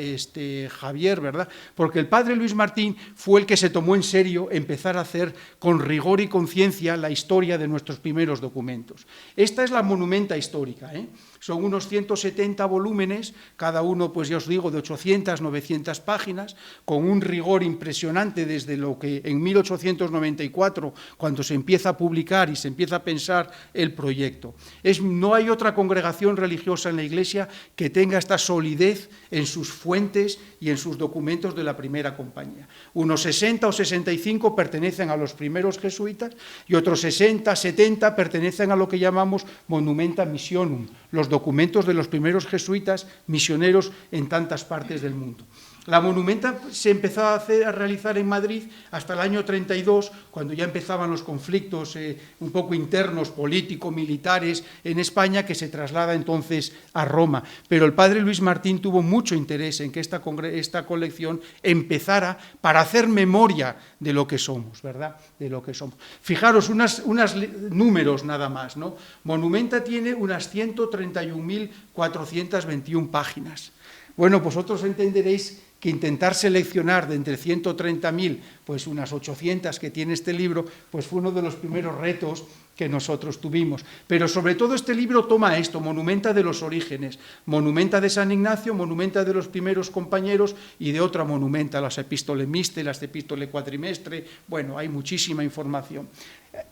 S3: Javier, ¿verdad? Porque el Padre Luis Martín fue el que se tomó en serio empezar a hacer con rigor y conciencia la historia de nuestros primeros documentos. Esta es la Monumenta Histórica, ¿eh? Son unos 170 volúmenes, cada uno, pues ya os digo, de 800, 900 páginas, con un rigor impresionante desde lo que en 1894, cuando se empieza a publicar y se empieza a pensar el proyecto. No hay otra congregación religiosa en la Iglesia que tenga esta solidez en sus fuentes y en sus documentos de la primera compañía. Unos 60 o 65 pertenecen a los primeros jesuitas y otros 60, 70 pertenecen a lo que llamamos Monumenta Missionum, los documentos de los primeros jesuitas misioneros en tantas partes del mundo. La monumenta se empezó a realizar en Madrid hasta el año 32, cuando ya empezaban los conflictos un poco internos, político-militares en España, que se traslada entonces a Roma. Pero el padre Luis Martín tuvo mucho interés en que esta colección empezara para hacer memoria de lo que somos, ¿verdad? De lo que somos. Fijaros, unos números nada más, ¿no? Monumenta tiene unas 131.421 páginas. Bueno, vosotros entenderéis que intentar seleccionar de entre 130.000, pues unas 800 que tiene este libro, pues fue uno de los primeros retos que nosotros tuvimos. Pero sobre todo este libro toma esto, monumenta de los orígenes, monumenta de San Ignacio, monumenta de los primeros compañeros y de otra monumenta, las epístoles mixte, las epístoles cuatrimestre, bueno, hay muchísima información.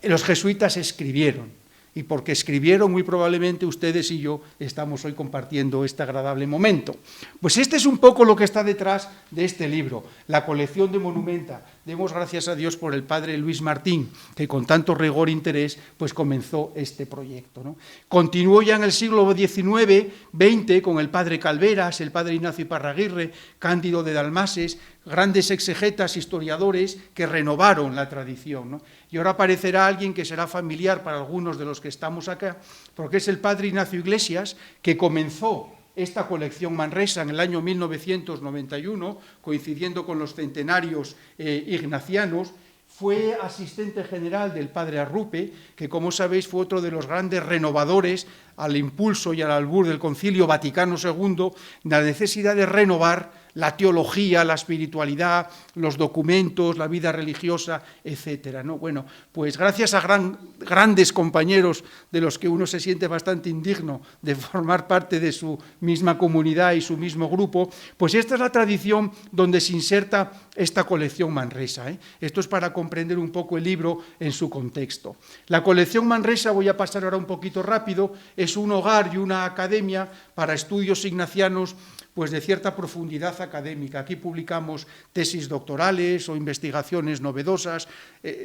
S3: Los jesuitas escribieron. Y porque escribieron, muy probablemente ustedes y yo estamos hoy compartiendo este agradable momento. Pues este es un poco lo que está detrás de este libro, la colección de Monumenta. Demos gracias a Dios por el padre Luis Martín, que con tanto rigor e interés pues comenzó este proyecto, ¿no? Continuó ya en el siglo XIX, XX, con el padre Calveras, el padre Ignacio Iparraguirre, Cándido de Dalmases, grandes exegetas, historiadores que renovaron la tradición, ¿no? Y ahora aparecerá alguien que será familiar para algunos de los que estamos acá, porque es el padre Ignacio Iglesias, que comenzó esta colección Manresa en el año 1991, coincidiendo con los centenarios ignacianos. Fue asistente general del padre Arrupe, que como sabéis fue otro de los grandes renovadores al impulso y al albur del Concilio Vaticano II, la necesidad de renovar la teología, la espiritualidad, los documentos, la vida religiosa, etcétera, ¿no? Bueno, pues gracias a grandes compañeros de los que uno se siente bastante indigno de formar parte de su misma comunidad y su mismo grupo, pues esta es la tradición donde se inserta esta colección Manresa, ¿eh? Esto es para comprender un poco el libro en su contexto. La colección Manresa, voy a pasar ahora un poquito rápido, es un hogar y una academia para estudios ignacianos pues de cierta profundidad académica. Aquí publicamos tesis doctorales o investigaciones novedosas.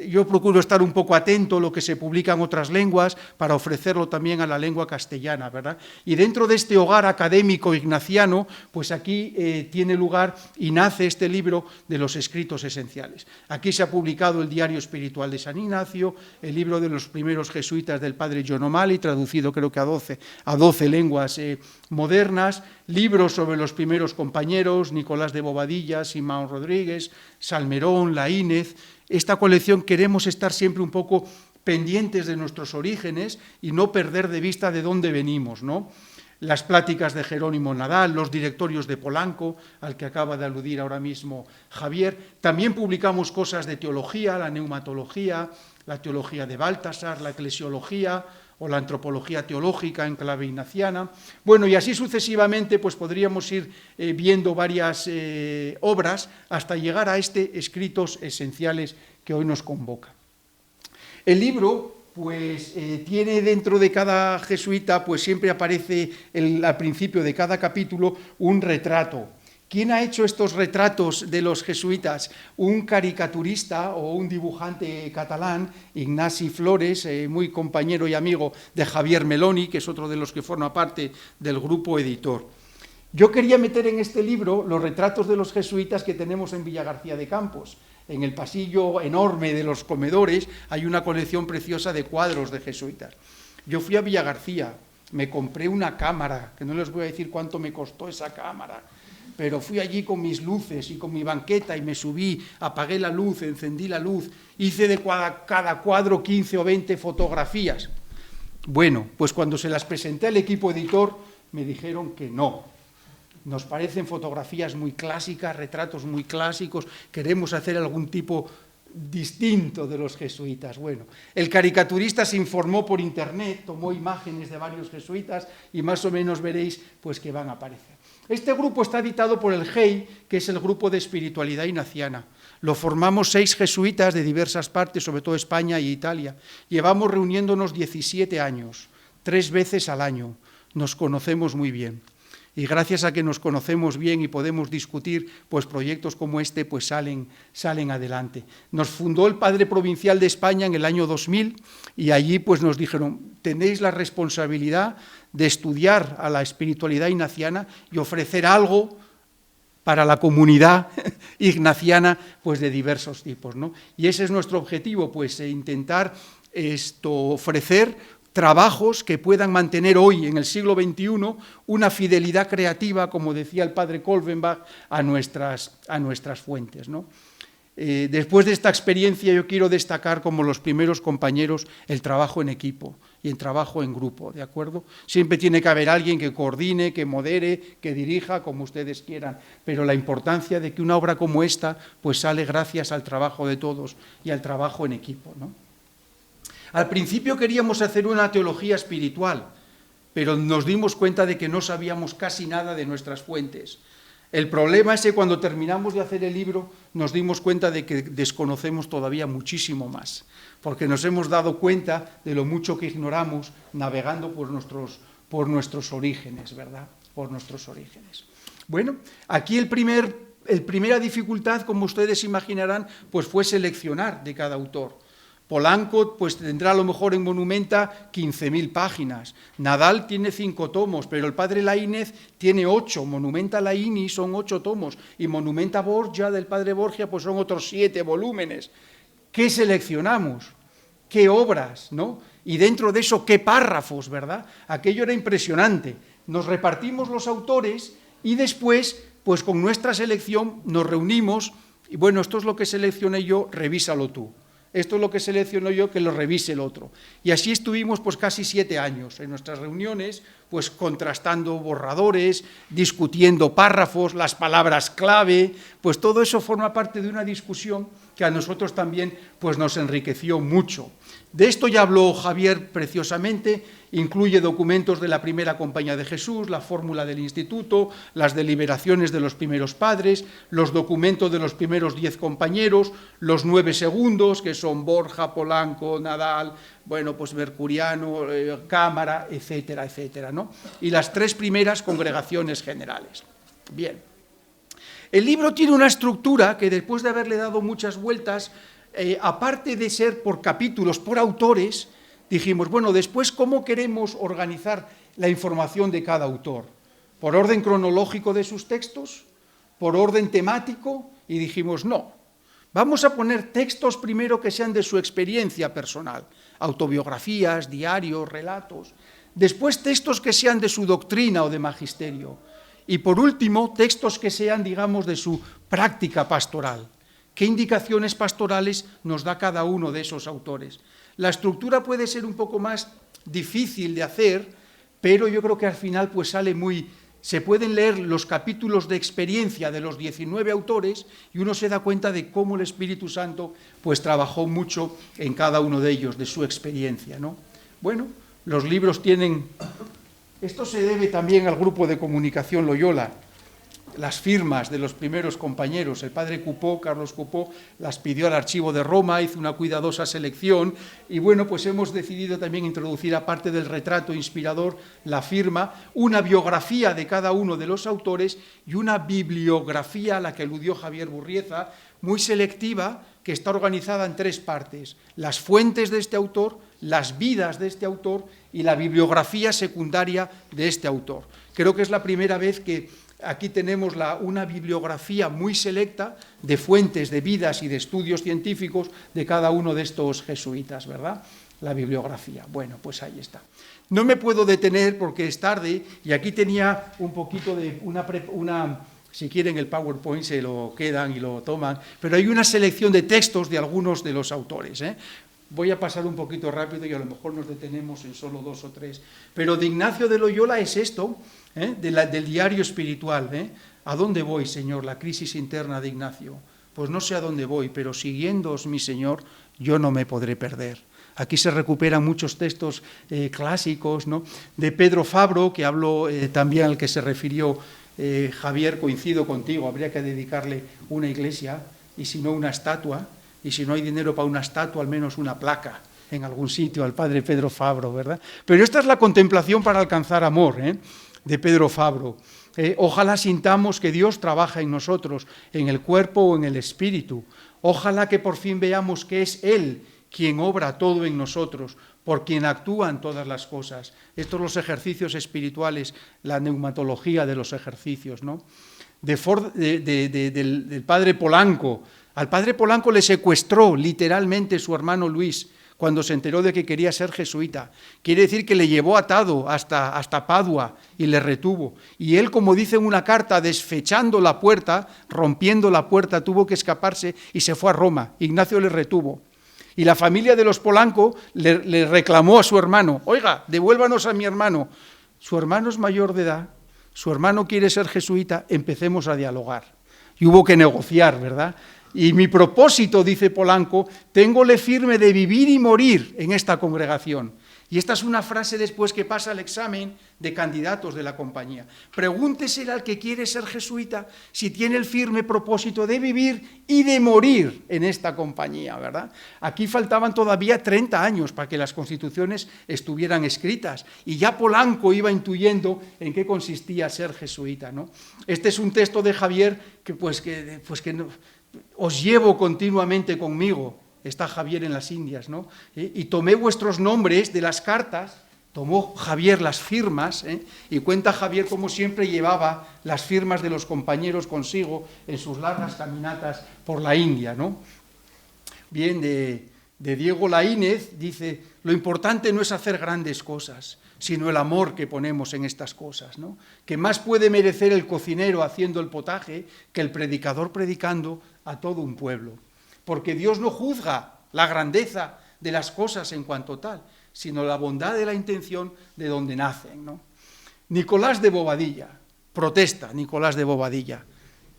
S3: Yo procuro estar un poco atento a lo que se publica en otras lenguas para ofrecerlo también a la lengua castellana, ¿verdad? Y dentro de este hogar académico ignaciano, pues aquí tiene lugar y nace este libro de los escritos esenciales. Aquí se ha publicado el Diario Espiritual de San Ignacio, el libro de los primeros jesuitas del padre John O'Malley, traducido creo que a 12 lenguas modernas, libros sobre los primeros compañeros, Nicolás de Bobadilla, Simón Rodríguez, Salmerón, Laínez. Esta colección queremos estar siempre un poco pendientes de nuestros orígenes y no perder de vista de dónde venimos, ¿no? Las pláticas de Jerónimo Nadal, los directorios de Polanco, al que acaba de aludir ahora mismo Javier. También publicamos cosas de teología, la neumatología, la teología de Baltasar, la eclesiología, o la antropología teológica en clave ignaciana. Bueno, y así sucesivamente pues podríamos ir viendo varias obras hasta llegar a escritos esenciales que hoy nos convoca. El libro pues tiene dentro de cada jesuita, pues siempre aparece al principio de cada capítulo un retrato. ¿Quién ha hecho estos retratos de los jesuitas? Un caricaturista o un dibujante catalán, Ignasi Flores, muy compañero y amigo de Javier Meloni, que es otro de los que forma parte del grupo editor. Yo quería meter en este libro los retratos de los jesuitas que tenemos en Villagarcía de Campos. En el pasillo enorme de los comedores hay una colección preciosa de cuadros de jesuitas. Yo fui a Villagarcía, me compré una cámara, que no les voy a decir cuánto me costó esa cámara, pero fui allí con mis luces y con mi banqueta y me subí, apagué la luz, encendí la luz, hice de cada cuadro 15 o 20 fotografías. Bueno, pues cuando se las presenté al equipo editor me dijeron que no. Nos parecen fotografías muy clásicas, retratos muy clásicos, queremos hacer algún tipo distinto de los jesuitas. Bueno, el caricaturista se informó por internet, tomó imágenes de varios jesuitas y más o menos veréis pues que van a aparecer. Este grupo está editado por el GEI, que es el Grupo de Espiritualidad Ignaciana. Lo formamos 6 jesuitas de diversas partes, sobre todo España y Italia. Llevamos reuniéndonos 17 años, 3 veces al año. Nos conocemos muy bien. y gracias a que nos conocemos bien y podemos discutir, pues proyectos como este pues salen adelante. Nos fundó el padre provincial de España en el año 2000 y allí pues nos dijeron, tenéis la responsabilidad de estudiar a la espiritualidad ignaciana y ofrecer algo para la comunidad ignaciana pues de diversos tipos, ¿no? Y ese es nuestro objetivo, pues intentar ofrecer trabajos que puedan mantener hoy, en el siglo XXI, una fidelidad creativa, como decía el padre Kolvenbach, a nuestras fuentes, ¿no? Después de esta experiencia yo quiero destacar como los primeros compañeros el trabajo en equipo y el trabajo en grupo, ¿de acuerdo? Siempre tiene que haber alguien que coordine, que modere, que dirija, como ustedes quieran, pero la importancia de que una obra como esta pues sale gracias al trabajo de todos y al trabajo en equipo, ¿no? Al principio queríamos hacer una teología espiritual, pero nos dimos cuenta de que no sabíamos casi nada de nuestras fuentes. El problema es que cuando terminamos de hacer el libro nos dimos cuenta de que desconocemos todavía muchísimo más, porque nos hemos dado cuenta de lo mucho que ignoramos navegando por nuestros orígenes, ¿verdad? Por nuestros orígenes. Bueno, aquí la primera dificultad, como ustedes imaginarán, pues fue seleccionar de cada autor. Polanco pues tendrá a lo mejor en Monumenta 15.000 páginas, Nadal tiene 5 tomos, pero el padre Laínez tiene 8, Monumenta Laini son 8 tomos, y Monumenta Borgia del padre Borgia pues son otros 7 volúmenes. ¿Qué seleccionamos? ¿Qué obras? ¿No? Y dentro de eso, ¿qué párrafos? ¿Verdad? Aquello era impresionante. Nos repartimos los autores y después, pues con nuestra selección nos reunimos y bueno, esto es lo que seleccioné yo, revísalo tú. Esto es lo que selecciono yo, que lo revise el otro. Y así estuvimos pues casi 7 años en nuestras reuniones, pues contrastando borradores, discutiendo párrafos, las palabras clave, pues todo eso forma parte de una discusión que a nosotros también pues nos enriqueció mucho. De esto ya habló Javier preciosamente, incluye documentos de la primera Compañía de Jesús, la fórmula del instituto, las deliberaciones de los primeros padres, los documentos de los primeros 10 compañeros, los 9 segundos, que son Borja, Polanco, Nadal, bueno, pues Mercuriano, Cámara, etcétera, etcétera, ¿no? Y las 3 primeras congregaciones generales. Bien. El libro tiene una estructura que después de haberle dado muchas vueltas, aparte de ser por capítulos, por autores, dijimos, bueno, después, ¿cómo queremos organizar la información de cada autor? ¿Por orden cronológico de sus textos? ¿Por orden temático? Y dijimos, no, vamos a poner textos primero que sean de su experiencia personal, autobiografías, diarios, relatos. Después, textos que sean de su doctrina o de magisterio. Y por último, textos que sean, digamos, de su práctica pastoral. ¿Qué indicaciones pastorales nos da cada uno de esos autores? La estructura puede ser un poco más difícil de hacer, pero yo creo que al final pues sale se pueden leer los capítulos de experiencia de los 19 autores y uno se da cuenta de cómo el Espíritu Santo pues trabajó mucho en cada uno de ellos, de su experiencia, ¿no? Bueno, los libros tienen... Esto se debe también al grupo de comunicación Loyola. Las firmas de los primeros compañeros, el padre Cupó, Carlos Cupó, las pidió al archivo de Roma, hizo una cuidadosa selección y bueno, pues hemos decidido también introducir, aparte del retrato inspirador, la firma, una biografía de cada uno de los autores y una bibliografía a la que aludió Javier Burrieza, muy selectiva, que está organizada en 3 partes, las fuentes de este autor, las vidas de este autor y la bibliografía secundaria de este autor. Creo que es la primera vez que aquí tenemos una bibliografía muy selecta de fuentes, de vidas y de estudios científicos de cada uno de estos jesuitas, ¿verdad? La bibliografía. Bueno, pues ahí está. No me puedo detener porque es tarde y aquí tenía un poquito de si quieren el PowerPoint se lo quedan y lo toman, pero hay una selección de textos de algunos de los autores, ¿eh? Voy a pasar un poquito rápido y a lo mejor nos detenemos en solo 2 o 3. Pero de Ignacio de Loyola es esto, del diario espiritual. ¿A dónde voy, Señor? La crisis interna de Ignacio. Pues no sé a dónde voy, pero siguiéndoos, mi Señor, yo no me podré perder. Aquí se recuperan muchos textos clásicos, ¿no? De Pedro Fabro, que habló también al que se refirió Javier, coincido contigo, habría que dedicarle una iglesia y si no una estatua. Y si no hay dinero para una estatua, al menos una placa en algún sitio al padre Pedro Fabro, ¿verdad? Pero esta es la contemplación para alcanzar amor, de Pedro Fabro. Ojalá sintamos que Dios trabaja en nosotros, en el cuerpo o en el espíritu. Ojalá que por fin veamos que es Él quien obra todo en nosotros, por quien actúan todas las cosas. Estos son los ejercicios espirituales, la neumatología de los ejercicios, ¿no? Del padre Polanco. Al padre Polanco le secuestró literalmente su hermano Luis cuando se enteró de que quería ser jesuita. Quiere decir que le llevó atado hasta Padua y le retuvo. Y él, como dice en una carta, desfechando la puerta, rompiendo la puerta, tuvo que escaparse y se fue a Roma. Ignacio le retuvo. Y la familia de los Polanco le reclamó a su hermano: oiga, devuélvanos a mi hermano. Su hermano es mayor de edad, su hermano quiere ser jesuita, empecemos a dialogar. Y hubo que negociar, ¿verdad? Y mi propósito, dice Polanco, téngole firme de vivir y morir en esta congregación. Y esta es una frase después que pasa el examen de candidatos de la compañía. Pregúntesele al que quiere ser jesuita si tiene el firme propósito de vivir y de morir en esta compañía, ¿verdad? Aquí faltaban todavía 30 años para que las constituciones estuvieran escritas y ya Polanco iba intuyendo en qué consistía ser jesuita, ¿no? Este es un texto de Javier que no, os llevo continuamente conmigo. Está Javier en las Indias, ¿no? Y tomé vuestros nombres de las cartas, tomó Javier las firmas, y cuenta Javier cómo siempre llevaba las firmas de los compañeros consigo en sus largas caminatas por la India, ¿no? Bien, de Diego Laínez dice: lo importante no es hacer grandes cosas, sino el amor que ponemos en estas cosas, ¿no? Que más puede merecer el cocinero haciendo el potaje que el predicador predicando a todo un pueblo. Porque Dios no juzga la grandeza de las cosas en cuanto tal, sino la bondad de la intención de donde nacen, ¿no? Nicolás de Bobadilla, protesta, Nicolás de Bobadilla,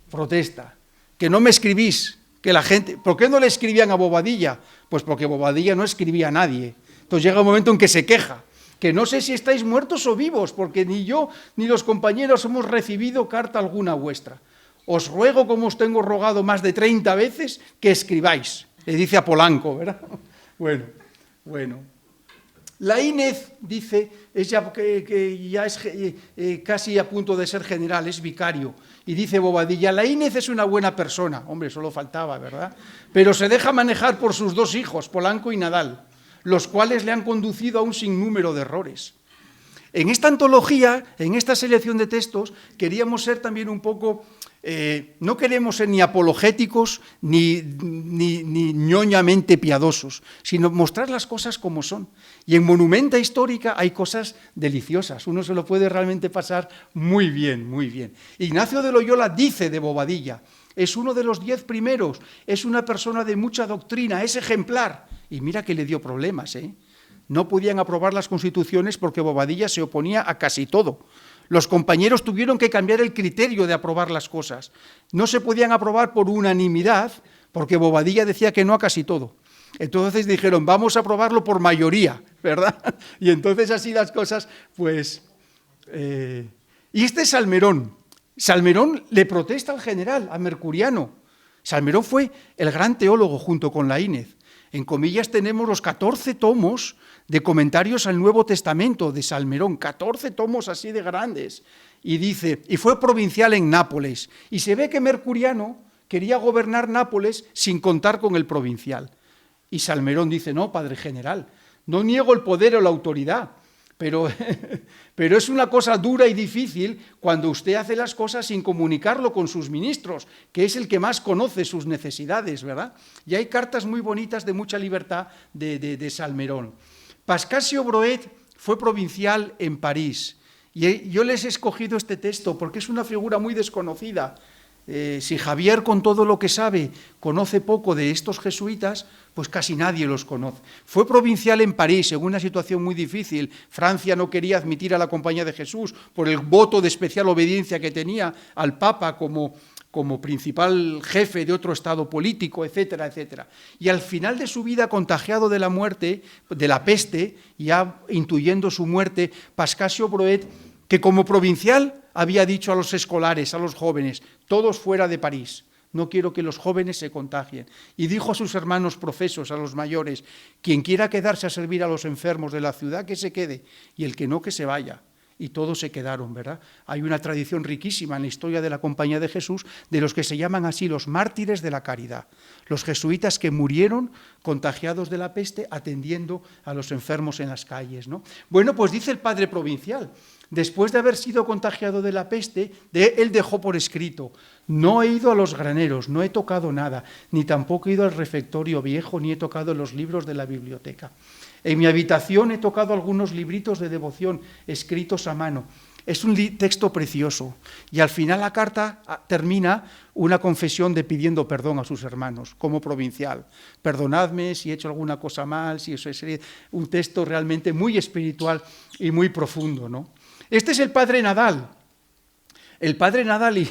S3: protesta, que no me escribís, que la gente... ¿Por qué no le escribían a Bobadilla? Pues porque Bobadilla no escribía a nadie. Entonces llega un momento en que se queja, que no sé si estáis muertos o vivos, porque ni yo ni los compañeros hemos recibido carta alguna vuestra. Os ruego, como os tengo rogado más de 30 veces, que escribáis. Le dice a Polanco, ¿verdad? Bueno. Laínez dice, que ya es casi a punto de ser general, es vicario. Y dice Bobadilla: Laínez es una buena persona. Hombre, solo faltaba, ¿verdad? Pero se deja manejar por sus dos hijos, Polanco y Nadal, los cuales le han conducido a un sinnúmero de errores. En esta antología, en esta selección de textos, queríamos ser también un poco... no queremos ser ni apologéticos ni ñoñamente piadosos, sino mostrar las cosas como son. Y en Monumenta Histórica hay cosas deliciosas, uno se lo puede realmente pasar muy bien, muy bien. Ignacio de Loyola dice de Bobadilla: es uno de los 10 primeros, es una persona de mucha doctrina, es ejemplar. Y mira que le dio problemas, ¿eh? No podían aprobar las constituciones porque Bobadilla se oponía a casi todo. Los compañeros tuvieron que cambiar el criterio de aprobar las cosas. No se podían aprobar por unanimidad, porque Bobadilla decía que no a casi todo. Entonces dijeron: vamos a aprobarlo por mayoría, ¿verdad? Y entonces así las cosas, pues... Y este es Salmerón. Salmerón le protesta al general, a Mercuriano. Salmerón fue el gran teólogo junto con Laínez. En comillas tenemos los 14 tomos de comentarios al Nuevo Testamento de Salmerón, 14 tomos así de grandes. Y dice, y fue provincial en Nápoles. Y se ve que Mercuriano quería gobernar Nápoles sin contar con el provincial. Y Salmerón dice: no, padre general, no niego el poder o la autoridad, pero es una cosa dura y difícil cuando usted hace las cosas sin comunicarlo con sus ministros, que es el que más conoce sus necesidades, ¿verdad? Y hay cartas muy bonitas de mucha libertad de Salmerón. Pascasio Broet fue provincial en París, y yo les he escogido este texto porque es una figura muy desconocida. Si Javier, con todo lo que sabe, conoce poco de estos jesuitas, pues casi nadie los conoce. Fue provincial en París en una situación muy difícil. Francia no quería admitir a la Compañía de Jesús por el voto de especial obediencia que tenía al Papa como principal jefe de otro estado político, etcétera, etcétera. Y al final de su vida, contagiado de la muerte, de la peste, ya intuyendo su muerte, Pascasio Broet, que como provincial había dicho a los escolares, a los jóvenes: todos fuera de París, no quiero que los jóvenes se contagien. Y dijo a sus hermanos profesos, a los mayores: quien quiera quedarse a servir a los enfermos de la ciudad, que se quede, y el que no, que se vaya. y todos se quedaron, ¿verdad? Hay una tradición riquísima en la historia de la Compañía de Jesús de los que se llaman así los mártires de la caridad, los jesuitas que murieron contagiados de la peste atendiendo a los enfermos en las calles, ¿no? Bueno, pues dice el padre provincial, después de haber sido contagiado de la peste, él dejó por escrito: no he ido a los graneros, no he tocado nada, ni tampoco he ido al refectorio viejo, ni he tocado los libros de la biblioteca. En mi habitación he tocado algunos libritos de devoción escritos a mano. Es un texto precioso. Y al final la carta termina una confesión de pidiendo perdón a sus hermanos, como provincial. Perdonadme si he hecho alguna cosa mal, si eso es un texto realmente muy espiritual y muy profundo, ¿no? Este es el padre Nadal. El padre Nadal,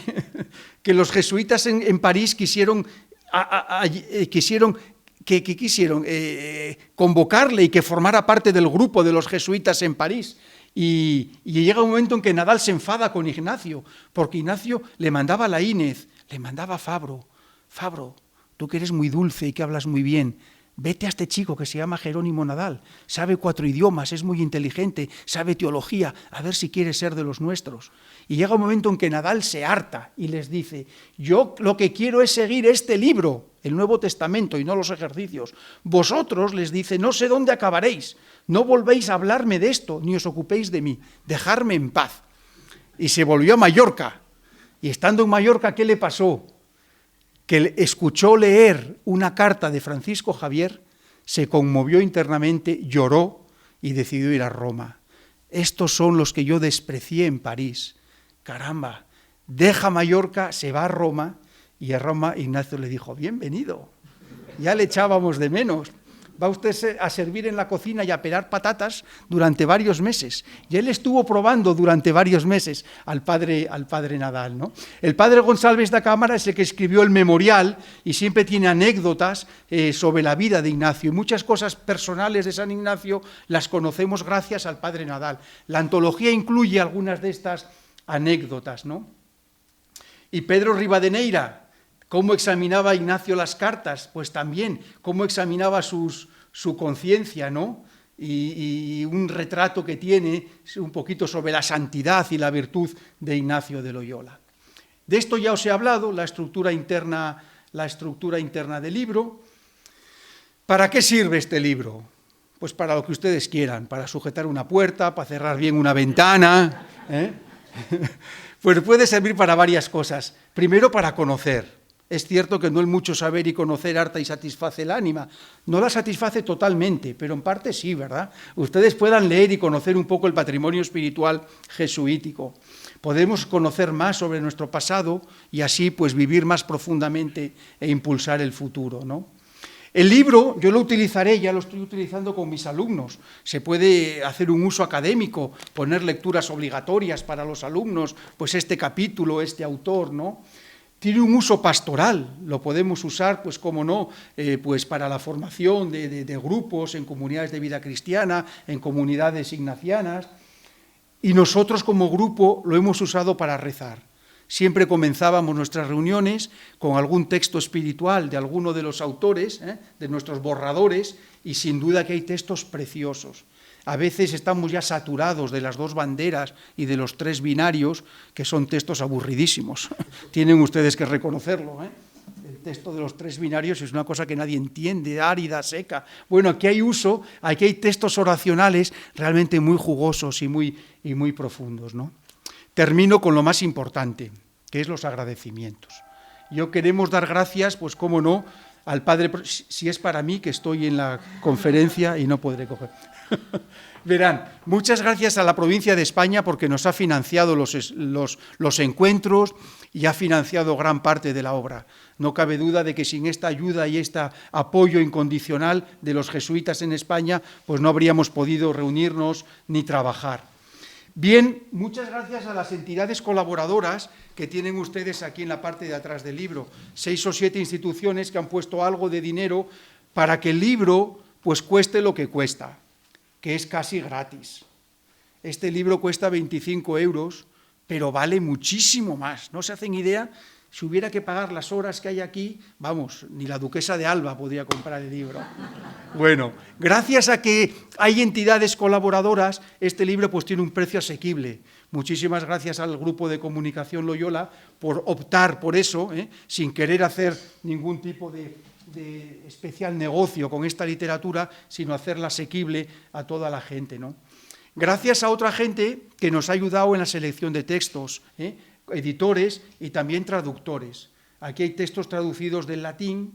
S3: que los jesuitas en París quisieron convocarle y que formara parte del grupo de los jesuitas en París. Y llega un momento en que Nadal se enfada con Ignacio, porque Ignacio le mandaba a Laínez, le mandaba a Fabro: Fabro, tú que eres muy dulce y que hablas muy bien, vete a este chico que se llama Jerónimo Nadal, sabe 4 idiomas, es muy inteligente, sabe teología, a ver si quiere ser de los nuestros. Y llega un momento en que Nadal se harta y les dice: yo lo que quiero es seguir este libro, el Nuevo Testamento, y no los ejercicios. Vosotros, les dice, no sé dónde acabaréis, no volvéis a hablarme de esto, ni os ocupéis de mí, dejadme en paz. Y se volvió a Mallorca, y estando en Mallorca, ¿qué le pasó? Que escuchó leer una carta de Francisco Javier, se conmovió internamente, lloró y decidió ir a Roma. Estos son los que yo desprecié en París. Caramba, deja Mallorca, se va a Roma, y a Roma Ignacio le dijo: bienvenido, ya le echábamos de menos. Va usted a servir en la cocina y a pelar patatas durante varios meses. Y él estuvo probando durante varios meses al padre Nadal, ¿no? El padre González da Cámara es el que escribió el memorial y siempre tiene anécdotas sobre la vida de Ignacio. Y muchas cosas personales de San Ignacio las conocemos gracias al padre Nadal. La antología incluye algunas de estas anécdotas, ¿no? Y Pedro Rivadeneira, ¿cómo examinaba Ignacio las cartas? Pues también, ¿cómo examinaba su conciencia, ¿no? Y un retrato que tiene un poquito sobre la santidad y la virtud de Ignacio de Loyola. De esto ya os he hablado, la estructura interna del libro. ¿Para qué sirve este libro? Pues para lo que ustedes quieran, para sujetar una puerta, para cerrar bien una ventana, ¿eh? Pues puede servir para varias cosas. Primero, para conocer. Es cierto que no el mucho saber y conocer harta y satisface el ánima. No la satisface totalmente, pero en parte sí, ¿verdad? Ustedes puedan leer y conocer un poco el patrimonio espiritual jesuítico. Podemos conocer más sobre nuestro pasado y así pues vivir más profundamente e impulsar el futuro, ¿no? El libro yo lo utilizaré, ya lo estoy utilizando con mis alumnos. Se puede hacer un uso académico, poner lecturas obligatorias para los alumnos, pues este capítulo, este autor, ¿no? Tiene un uso pastoral, lo podemos usar, pues cómo no, pues para la formación de grupos en comunidades de vida cristiana, en comunidades ignacianas. Y nosotros como grupo lo hemos usado para rezar. Siempre comenzábamos nuestras reuniones con algún texto espiritual de alguno de los autores, de nuestros borradores, y sin duda que hay textos preciosos. A veces estamos ya saturados de las 2 banderas y de los 3 binarios, que son textos aburridísimos. Tienen ustedes que reconocerlo, ¿eh? El texto de los 3 binarios es una cosa que nadie entiende, árida, seca. Bueno, aquí hay textos oracionales realmente muy jugosos y muy profundos, ¿no? Termino con lo más importante, que es los agradecimientos. Yo queremos dar gracias, pues cómo no, al Padre, si es para mí que estoy en la conferencia y no podré coger. Verán, muchas gracias a la provincia de España porque nos ha financiado los encuentros y ha financiado gran parte de la obra. No cabe duda de que sin esta ayuda y este apoyo incondicional de los jesuitas en España, pues no habríamos podido reunirnos ni trabajar. Bien, muchas gracias a las entidades colaboradoras que tienen ustedes aquí en la parte de atrás del libro. 6 o 7 instituciones que han puesto algo de dinero para que el libro pues cueste lo que cuesta, que es casi gratis. Este libro cuesta 25 €, pero vale muchísimo más. No se hacen idea Si hubiera que pagar las horas que hay aquí, vamos, ni la duquesa de Alba podría comprar el libro. Bueno, gracias a que hay entidades colaboradoras, este libro pues tiene un precio asequible. Muchísimas gracias al Grupo de Comunicación Loyola por optar por eso, sin querer hacer ningún tipo de especial negocio con esta literatura, sino hacerla asequible a toda la gente, ¿no? Gracias a otra gente que nos ha ayudado en la selección de textos, editores y también traductores. Aquí hay textos traducidos del latín,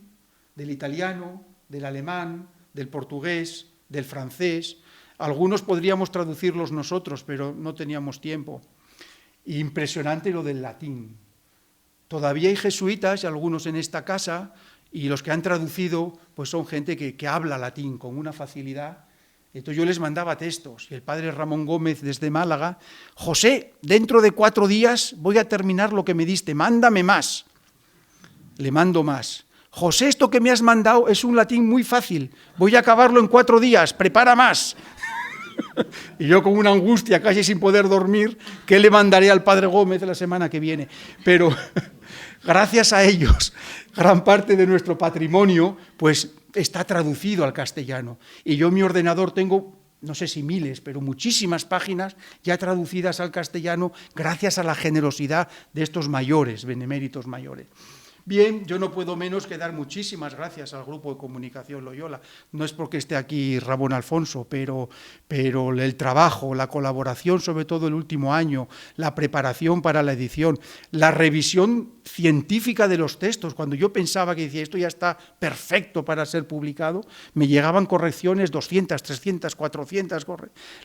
S3: del italiano, del alemán, del portugués, del francés. Algunos podríamos traducirlos nosotros, pero no teníamos tiempo. Impresionante lo del latín. Todavía hay jesuitas, y algunos en esta casa, y los que han traducido pues son gente que habla latín con una facilidad. Entonces yo les mandaba textos, y el padre Ramón Gómez desde Málaga: José, dentro de 4 días voy a terminar lo que me diste, mándame más. Le mando más. José, esto que me has mandado es un latín muy fácil, voy a acabarlo en 4 días, prepara más. Y yo con una angustia, casi sin poder dormir, ¿qué le mandaré al padre Gómez la semana que viene? Pero gracias a ellos, gran parte de nuestro patrimonio pues está traducido al castellano. Y yo en mi ordenador tengo, no sé si miles, pero muchísimas páginas ya traducidas al castellano gracias a la generosidad de estos mayores, beneméritos mayores. Bien, yo no puedo menos que dar muchísimas gracias al Grupo de Comunicación Loyola. No es porque esté aquí Ramón Alfonso, pero el trabajo, la colaboración, sobre todo el último año, la preparación para la edición, la revisión científica de los textos. Cuando yo pensaba que decía esto ya está perfecto para ser publicado, me llegaban correcciones 200, 300, 400.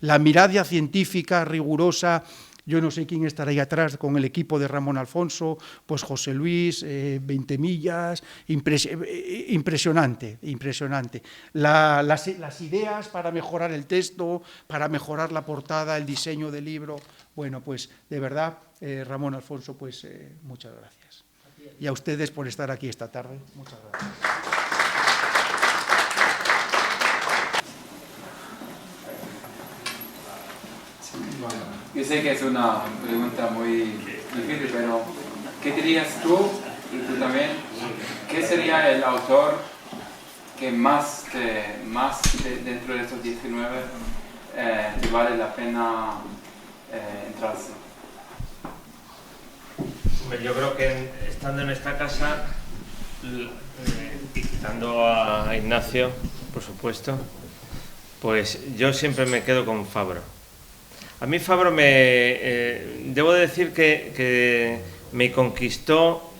S3: La mirada científica rigurosa. Yo no sé quién estará ahí atrás con el equipo de Ramón Alfonso, pues José Luis, 20 millas, impresionante, impresionante. Las ideas para mejorar el texto, para mejorar la portada, el diseño del libro, bueno, pues de verdad, Ramón Alfonso, pues muchas gracias. Y a ustedes por estar aquí esta tarde, muchas gracias.
S4: Yo sé que es una pregunta muy difícil, pero ¿qué dirías tú, y tú también, qué sería el autor que más dentro de estos 19 te vale la pena entrarse?
S2: Yo creo que estando en esta casa, y quitando a Ignacio, por supuesto, pues yo siempre me quedo con Fabro. A mí Fabro debo decir que me conquistó.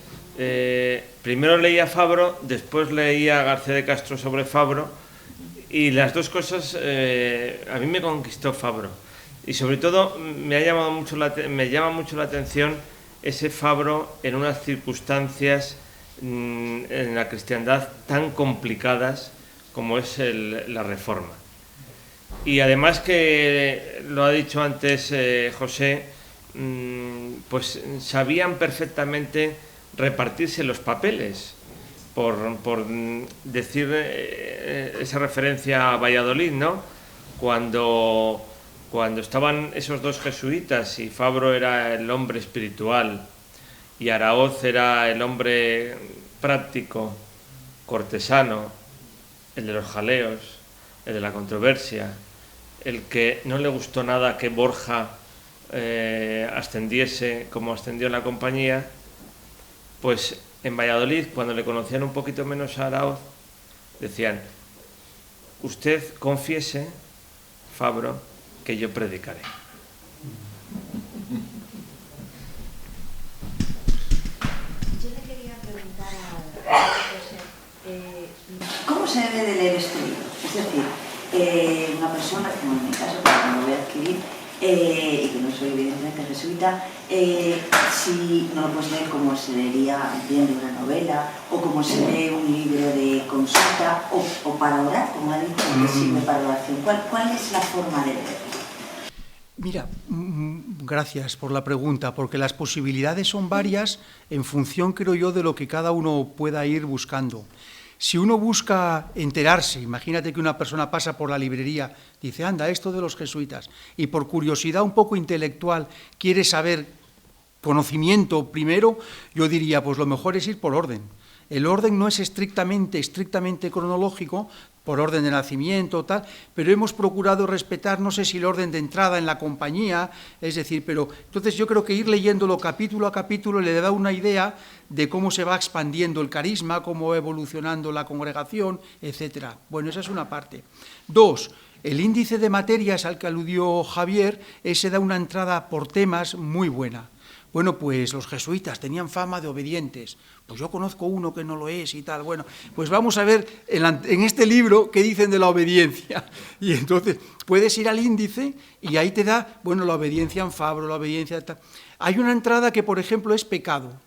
S2: Primero leía Fabro, después leía a García de Castro sobre Fabro, y las dos cosas a mí me conquistó Fabro. Y sobre todo me llama mucho la atención ese Fabro en unas circunstancias en la cristiandad tan complicadas como es la Reforma. Y además que, lo ha dicho antes José, pues sabían perfectamente repartirse los papeles, por decir esa referencia a Valladolid, ¿no? Cuando estaban esos dos jesuitas y Fabro era el hombre espiritual y Araoz era el hombre práctico, cortesano, el de los jaleos, el de la controversia, el que no le gustó nada que Borja ascendiese como ascendió en la compañía, pues en Valladolid, cuando le conocían un poquito menos a Araoz, decían: usted confiese, Fabro, que yo predicaré.
S5: Yo le quería preguntar a José, ¿cómo se debe de leer este libro? Es decir, una persona, como en mi caso, que lo voy a adquirir, y que no soy evidentemente jesuita, si no lo puedes leer como se leería viendo una novela, o como se lee un libro de consulta, o para orar, como ha dicho, que sirve para oración. ¿Cuál es la forma de leerlo?
S3: Mira, gracias por la pregunta, porque las posibilidades son varias en función, creo yo, de lo que cada uno pueda ir buscando. Si uno busca enterarse, imagínate que una persona pasa por la librería, dice, anda, esto de los jesuitas, y por curiosidad un poco intelectual quiere saber conocimiento primero, yo diría, pues lo mejor es ir por orden. El orden no es estrictamente cronológico, por orden de nacimiento, tal, pero hemos procurado respetar, no sé si el orden de entrada en la compañía, es decir, pero entonces yo creo que ir leyéndolo capítulo a capítulo le da una idea de cómo se va expandiendo el carisma, cómo va evolucionando la congregación, etcétera. Bueno, esa es una parte. 2. El índice de materias al que aludió Javier, ese da una entrada por temas muy buena. Bueno, pues los jesuitas tenían fama de obedientes. Pues yo conozco uno que no lo es y tal. Bueno, pues vamos a ver en este libro qué dicen de la obediencia. Y entonces puedes ir al índice y ahí te da, bueno, la obediencia en Fabro, la obediencia tal. Hay una entrada que, por ejemplo, es pecado.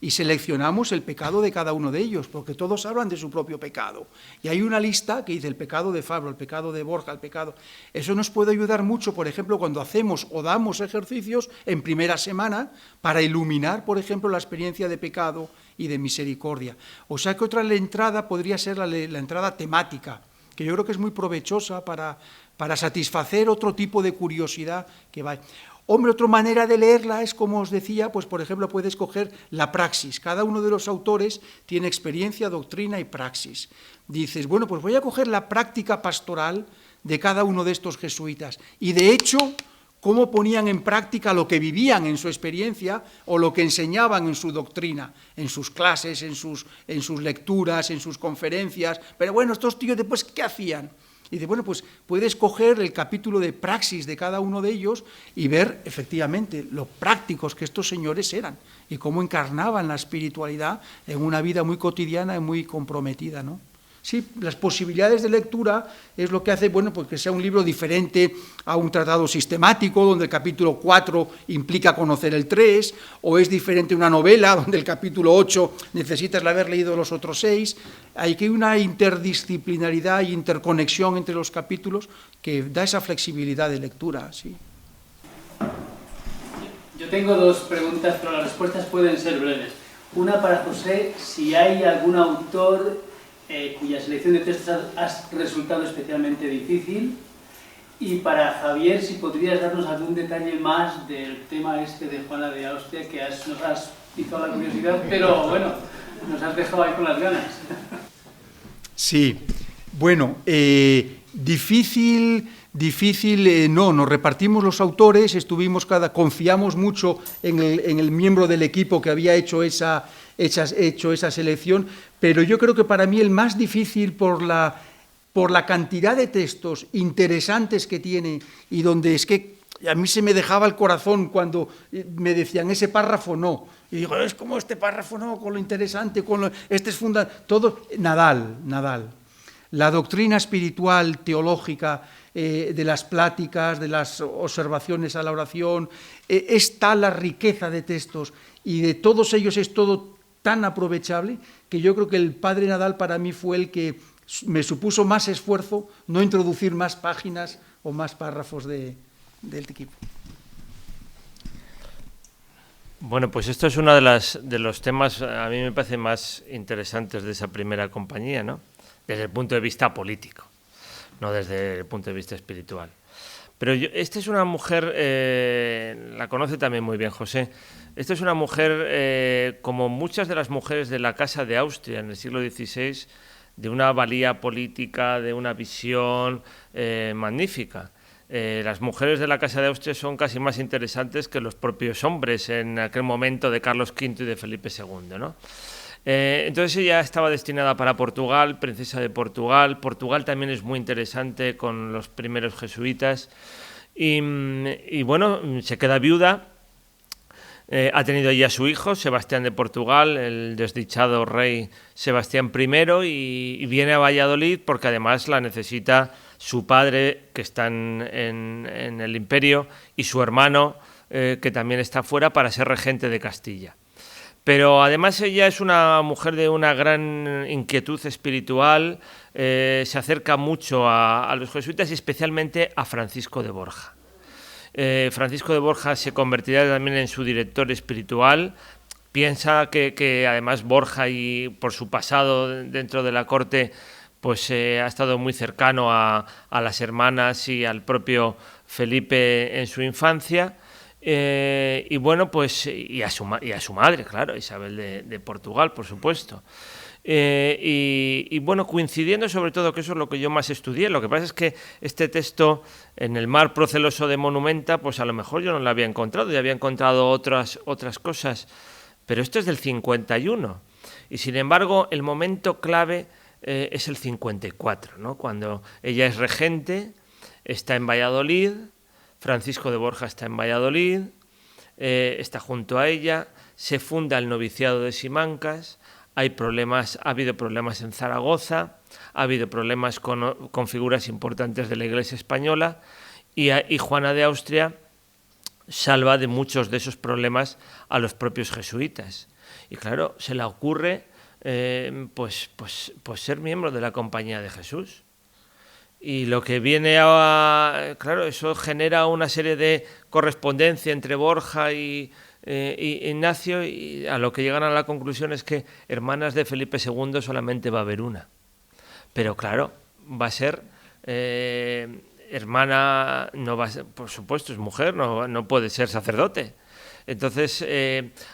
S3: Y seleccionamos el pecado de cada uno de ellos, porque todos hablan de su propio pecado. Y hay una lista que dice el pecado de Fabro, el pecado de Borja, el pecado... Eso nos puede ayudar mucho, por ejemplo, cuando hacemos o damos ejercicios en primera semana para iluminar, por ejemplo, la experiencia de pecado y de misericordia. O sea que otra entrada podría ser la entrada temática, que yo creo que es muy provechosa para satisfacer otro tipo de curiosidad que va... Hombre, otra manera de leerla es, como os decía, pues por ejemplo puedes coger la praxis. Cada uno de los autores tiene experiencia, doctrina y praxis. Dices, bueno, pues voy a coger la práctica pastoral de cada uno de estos jesuitas. Y de hecho, cómo ponían en práctica lo que vivían en su experiencia o lo que enseñaban en su doctrina, en sus clases, en sus lecturas, en sus conferencias. Pero bueno, estos tíos después, ¿qué hacían? Y dice, bueno, pues puedes coger el capítulo de praxis de cada uno de ellos y ver efectivamente lo prácticos que estos señores eran y cómo encarnaban la espiritualidad en una vida muy cotidiana y muy comprometida, ¿no? Sí, las posibilidades de lectura es lo que hace, bueno, pues que sea un libro diferente a un tratado sistemático, donde el capítulo 4 implica conocer el 3, o es diferente a una novela, donde el capítulo 8 necesitas haber leído los otros 6. Hay que una interdisciplinaridad e interconexión entre los capítulos que da esa flexibilidad de lectura, sí.
S6: Yo tengo dos preguntas, pero las respuestas pueden ser breves. Una para José, si hay algún autor cuya selección de textos ha resultado especialmente difícil, y para Javier, si podrías darnos algún detalle más del tema este de Juana de Austria, que nos has picado la curiosidad, pero bueno, nos has dejado ahí con las ganas.
S3: Sí, bueno, difícil, no, nos repartimos los autores, confiamos mucho en el miembro del equipo que había hecho esa selección, pero yo creo que para mí el más difícil por la cantidad de textos interesantes que tiene y donde es que a mí se me dejaba el corazón cuando me decían ese párrafo no, y digo, es como este párrafo no, con lo interesante, este es fundamental, todo, Nadal. La doctrina espiritual, teológica, de las pláticas, de las observaciones a la oración, es tal la riqueza de textos y de todos ellos es todo tan aprovechable que yo creo que el padre Nadal para mí fue el que me supuso más esfuerzo no introducir más páginas o más párrafos del equipo.
S2: Bueno, pues esto es uno de los temas, a mí me parece más interesantes de esa primera compañía, ¿no? Desde el punto de vista político, no desde el punto de vista espiritual. Pero esta es una mujer, la conoce también muy bien José, esta es una mujer, como muchas de las mujeres de la Casa de Austria en el siglo XVI, de una valía política, de una visión magnífica. Las mujeres de la Casa de Austria son casi más interesantes que los propios hombres en aquel momento de Carlos V y de Felipe II, ¿no? Entonces ella estaba destinada para Portugal, princesa de Portugal. Portugal también es muy interesante con los primeros jesuitas y bueno, se queda viuda. Ha tenido ya su hijo, Sebastián de Portugal, el desdichado rey Sebastián I, y viene a Valladolid porque además la necesita su padre, que está en el imperio, y su hermano, que también está fuera, para ser regente de Castilla. Pero además ella es una mujer de una gran inquietud espiritual, se acerca mucho a los jesuitas y especialmente a Francisco de Borja. Francisco de Borja se convertirá también en su director espiritual. Piensa que además Borja, y por su pasado dentro de la corte, pues ha estado muy cercano a las hermanas y al propio Felipe en su infancia. Y bueno, pues y a su madre, claro, Isabel de Portugal, por supuesto. Y bueno, coincidiendo sobre todo, que eso es lo que yo más estudié. Lo que pasa es que este texto, en el mar proceloso de Monumenta, pues a lo mejor yo no lo había encontrado, ya había encontrado otras cosas, pero esto es del 51, y sin embargo el momento clave es el 54, ¿no? Cuando ella es regente, está en Valladolid, Francisco de Borja está en Valladolid, está junto a ella, se funda el noviciado de Simancas, ha habido problemas en Zaragoza, ha habido problemas con figuras importantes de la Iglesia española, y Juana de Austria salva de muchos de esos problemas a los propios jesuitas. Y claro, se le ocurre pues ser miembro de la Compañía de Jesús. Y lo que viene claro, eso genera una serie de correspondencia entre Borja y Ignacio, y a lo que llegan a la conclusión es que hermanas de Felipe II solamente va a haber una. Pero claro, va a ser hermana, no va a ser, por supuesto, es mujer, no puede ser sacerdote. Entonces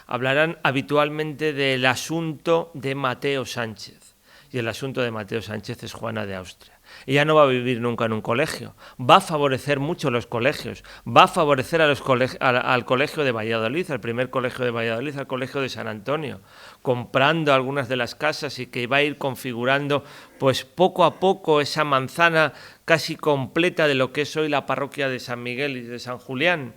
S2: hablarán habitualmente del asunto de Mateo Sánchez. Y el asunto de Mateo Sánchez es Juana de Austria. Ella no va a vivir nunca en un colegio, va a favorecer mucho los colegios, va a favorecer al colegio de Valladolid, al primer colegio de Valladolid, al colegio de San Antonio, comprando algunas de las casas, y que va a ir configurando pues poco a poco esa manzana casi completa de lo que es hoy la parroquia de San Miguel y de San Julián,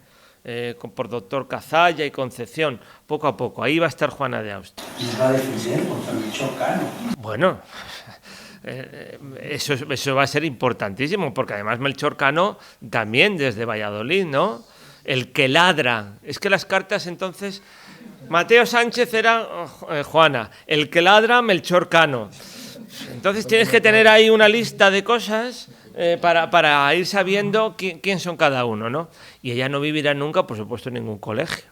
S2: por Doctor Cazalla y Concepción, poco a poco. Ahí va a estar Juana de Austria.
S7: ¿Y va a defender contra Melchor Cano?
S2: Bueno, eso va a ser importantísimo, porque además Melchor Cano también desde Valladolid, ¿no? El que ladra. Es que las cartas entonces... Mateo Sánchez era Juana, el que ladra Melchor Cano. Entonces tienes que tener ahí una lista de cosas para ir sabiendo quién son cada uno, ¿no? Y ella no vivirá nunca, por supuesto, en ningún colegio.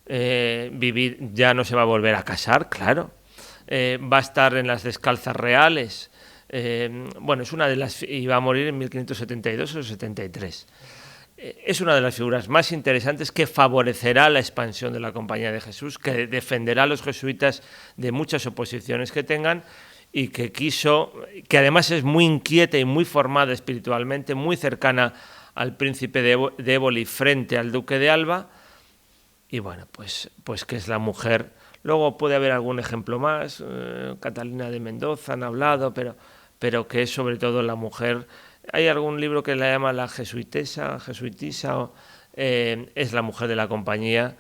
S2: Ya no se va a volver a casar, claro. Va a estar en las descalzas reales. Bueno, es una de las... y va a morir en 1572 o 73. Es una de las figuras más interesantes, que favorecerá la expansión de la Compañía de Jesús, que defenderá a los jesuitas de muchas oposiciones que tengan, y que que además es muy inquieta y muy formada espiritualmente, muy cercana al príncipe de Éboli frente al duque de Alba, y bueno, pues que es la mujer. Luego puede haber algún ejemplo más, Catalina de Mendoza han hablado, pero que es sobre todo la mujer. Hay algún libro que la llama la jesuitisa, es la mujer de la Compañía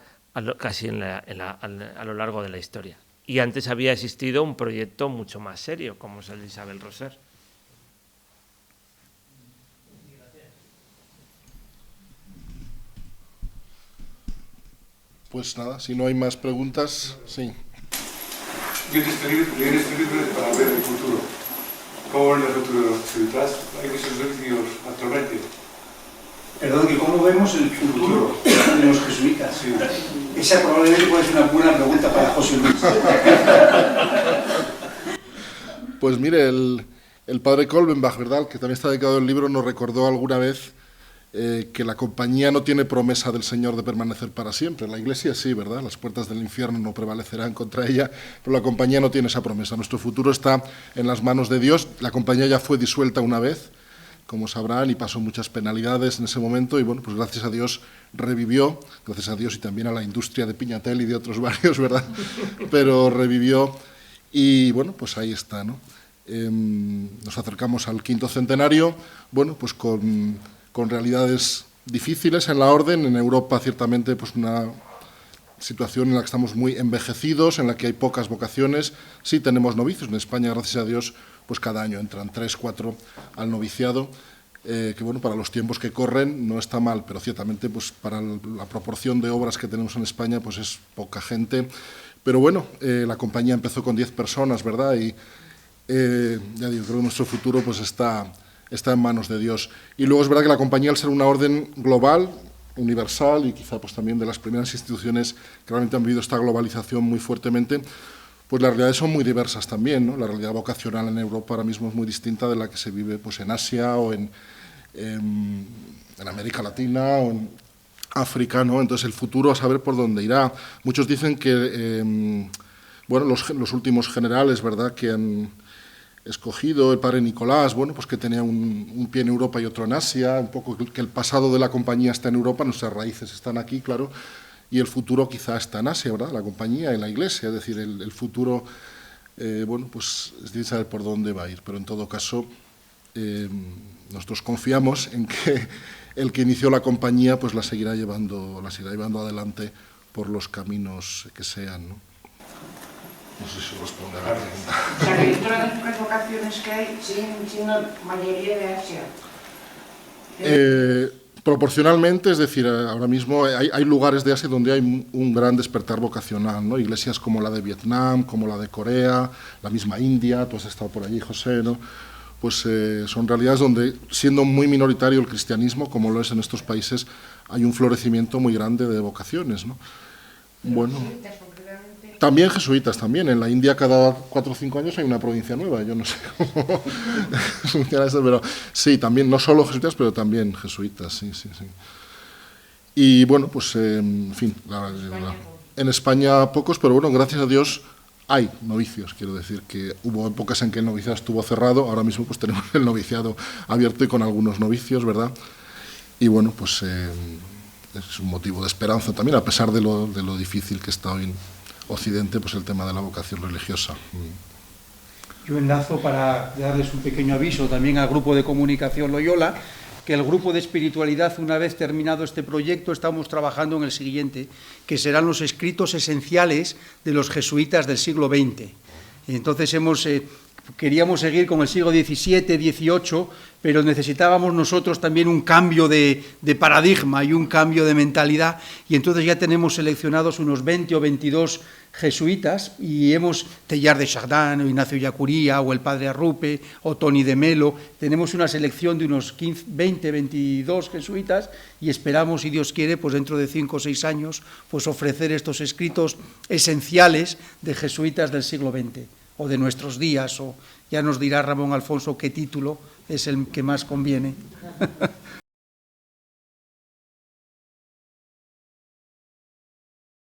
S2: casi a lo largo de la historia. Y antes había existido un proyecto mucho más serio, como es el de Isabel Roser.
S1: Pues nada, si no hay más preguntas, sí.
S8: Yo leer este libro para ver el futuro. ¿Cómo ven el futuro de los jesuitas? Hay que ser religiosos actualmente.
S7: Perdón, que ¿cómo vemos el futuro de los jesuitas? Sí. Esa probablemente puede ser una buena pregunta para José Luis.
S1: Pues mire, el padre Kolbenbach, ¿verdad?, que también está dedicado al libro, nos recordó alguna vez que la Compañía no tiene promesa del Señor de permanecer para siempre. La Iglesia sí, ¿verdad? Las puertas del infierno no prevalecerán contra ella, pero la Compañía no tiene esa promesa. Nuestro futuro está en las manos de Dios. La Compañía ya fue disuelta una vez, como sabrán, y pasó muchas penalidades en ese momento, y bueno, pues gracias a Dios revivió, gracias a Dios y también a la industria de Piñatel y de otros varios, ¿verdad? Pero revivió, y bueno, pues ahí está, ¿no? Nos acercamos al 5º centenario, bueno, pues con realidades difíciles en la orden. En Europa, ciertamente, pues una situación en la que estamos muy envejecidos, en la que hay pocas vocaciones. Sí tenemos novicios. En España, gracias a Dios, pues cada año entran 3, 4 al noviciado, que bueno, para los tiempos que corren no está mal, pero ciertamente pues para la proporción de obras que tenemos en España, pues es poca gente. Pero bueno, la Compañía empezó con 10 personas, ¿verdad? Y ya digo, creo que nuestro futuro pues está en manos de Dios. Y luego es verdad que la Compañía, al ser una orden global, universal, y quizá pues también de las primeras instituciones que realmente han vivido esta globalización muy fuertemente, pues las realidades son muy diversas también, ¿no? La realidad vocacional en Europa ahora mismo es muy distinta de la que se vive pues en Asia o en América Latina o África, ¿no? Entonces el futuro a saber por dónde irá. Muchos dicen que, bueno, los últimos generales, ¿verdad?, que han escogido, el padre Nicolás, bueno, pues que tenía un pie en Europa y otro en Asia, un poco que el pasado de la compañía está en Europa, nuestras raíces están aquí, claro, y el futuro quizá está en Asia, ¿verdad?, la compañía y la iglesia, es decir, el futuro, bueno, pues es difícil saber por dónde va a ir, pero en todo caso nosotros confiamos en que el que inició la compañía pues la seguirá llevando adelante por los caminos que sean, ¿no? No sé si responde a la pregunta.
S9: O sea, que dentro de las tres vocaciones que hay, sin la mayoría de Asia.
S1: Proporcionalmente, es decir, ahora mismo hay lugares de Asia donde hay un gran despertar vocacional, ¿no? Iglesias como la de Vietnam, como la de Corea, la misma India, tú has estado por allí, José, ¿no? Pues son realidades donde, siendo muy minoritario el cristianismo, como lo es en estos países, hay un florecimiento muy grande de vocaciones, ¿no? Bueno, también jesuitas, también. En la India cada 4 o 5 años hay una provincia nueva, yo no sé cómo funciona eso, pero sí, también, no solo jesuitas, pero también jesuitas, sí. Y bueno, pues, en fin, en España pocos, pero bueno, gracias a Dios hay novicios, quiero decir que hubo épocas en que el noviciado estuvo cerrado, ahora mismo pues tenemos el noviciado abierto y con algunos novicios, ¿verdad? Y bueno, pues es un motivo de esperanza también, a pesar de lo difícil que está hoy en Occidente, pues el tema de la vocación religiosa.
S3: Yo enlazo para darles un pequeño aviso también al grupo de comunicación Loyola, que el grupo de espiritualidad, una vez terminado este proyecto, estamos trabajando en el siguiente, que serán los escritos esenciales de los jesuitas del siglo XX. Entonces queríamos seguir con el siglo XVII, XVIII, pero necesitábamos nosotros también un cambio de paradigma y un cambio de mentalidad, y entonces ya tenemos seleccionados unos 20 o 22 jesuitas, y Teilhard de Chardin, o Ignacio Yacuría, o el padre Arrupe, o Toni de Melo, tenemos una selección de unos 20, 22 jesuitas, y esperamos, si Dios quiere, pues dentro de 5 o 6 años, pues ofrecer estos escritos esenciales de jesuitas del siglo XX, o de nuestros días, o ya nos dirá Ramón Alfonso qué título es el que más conviene.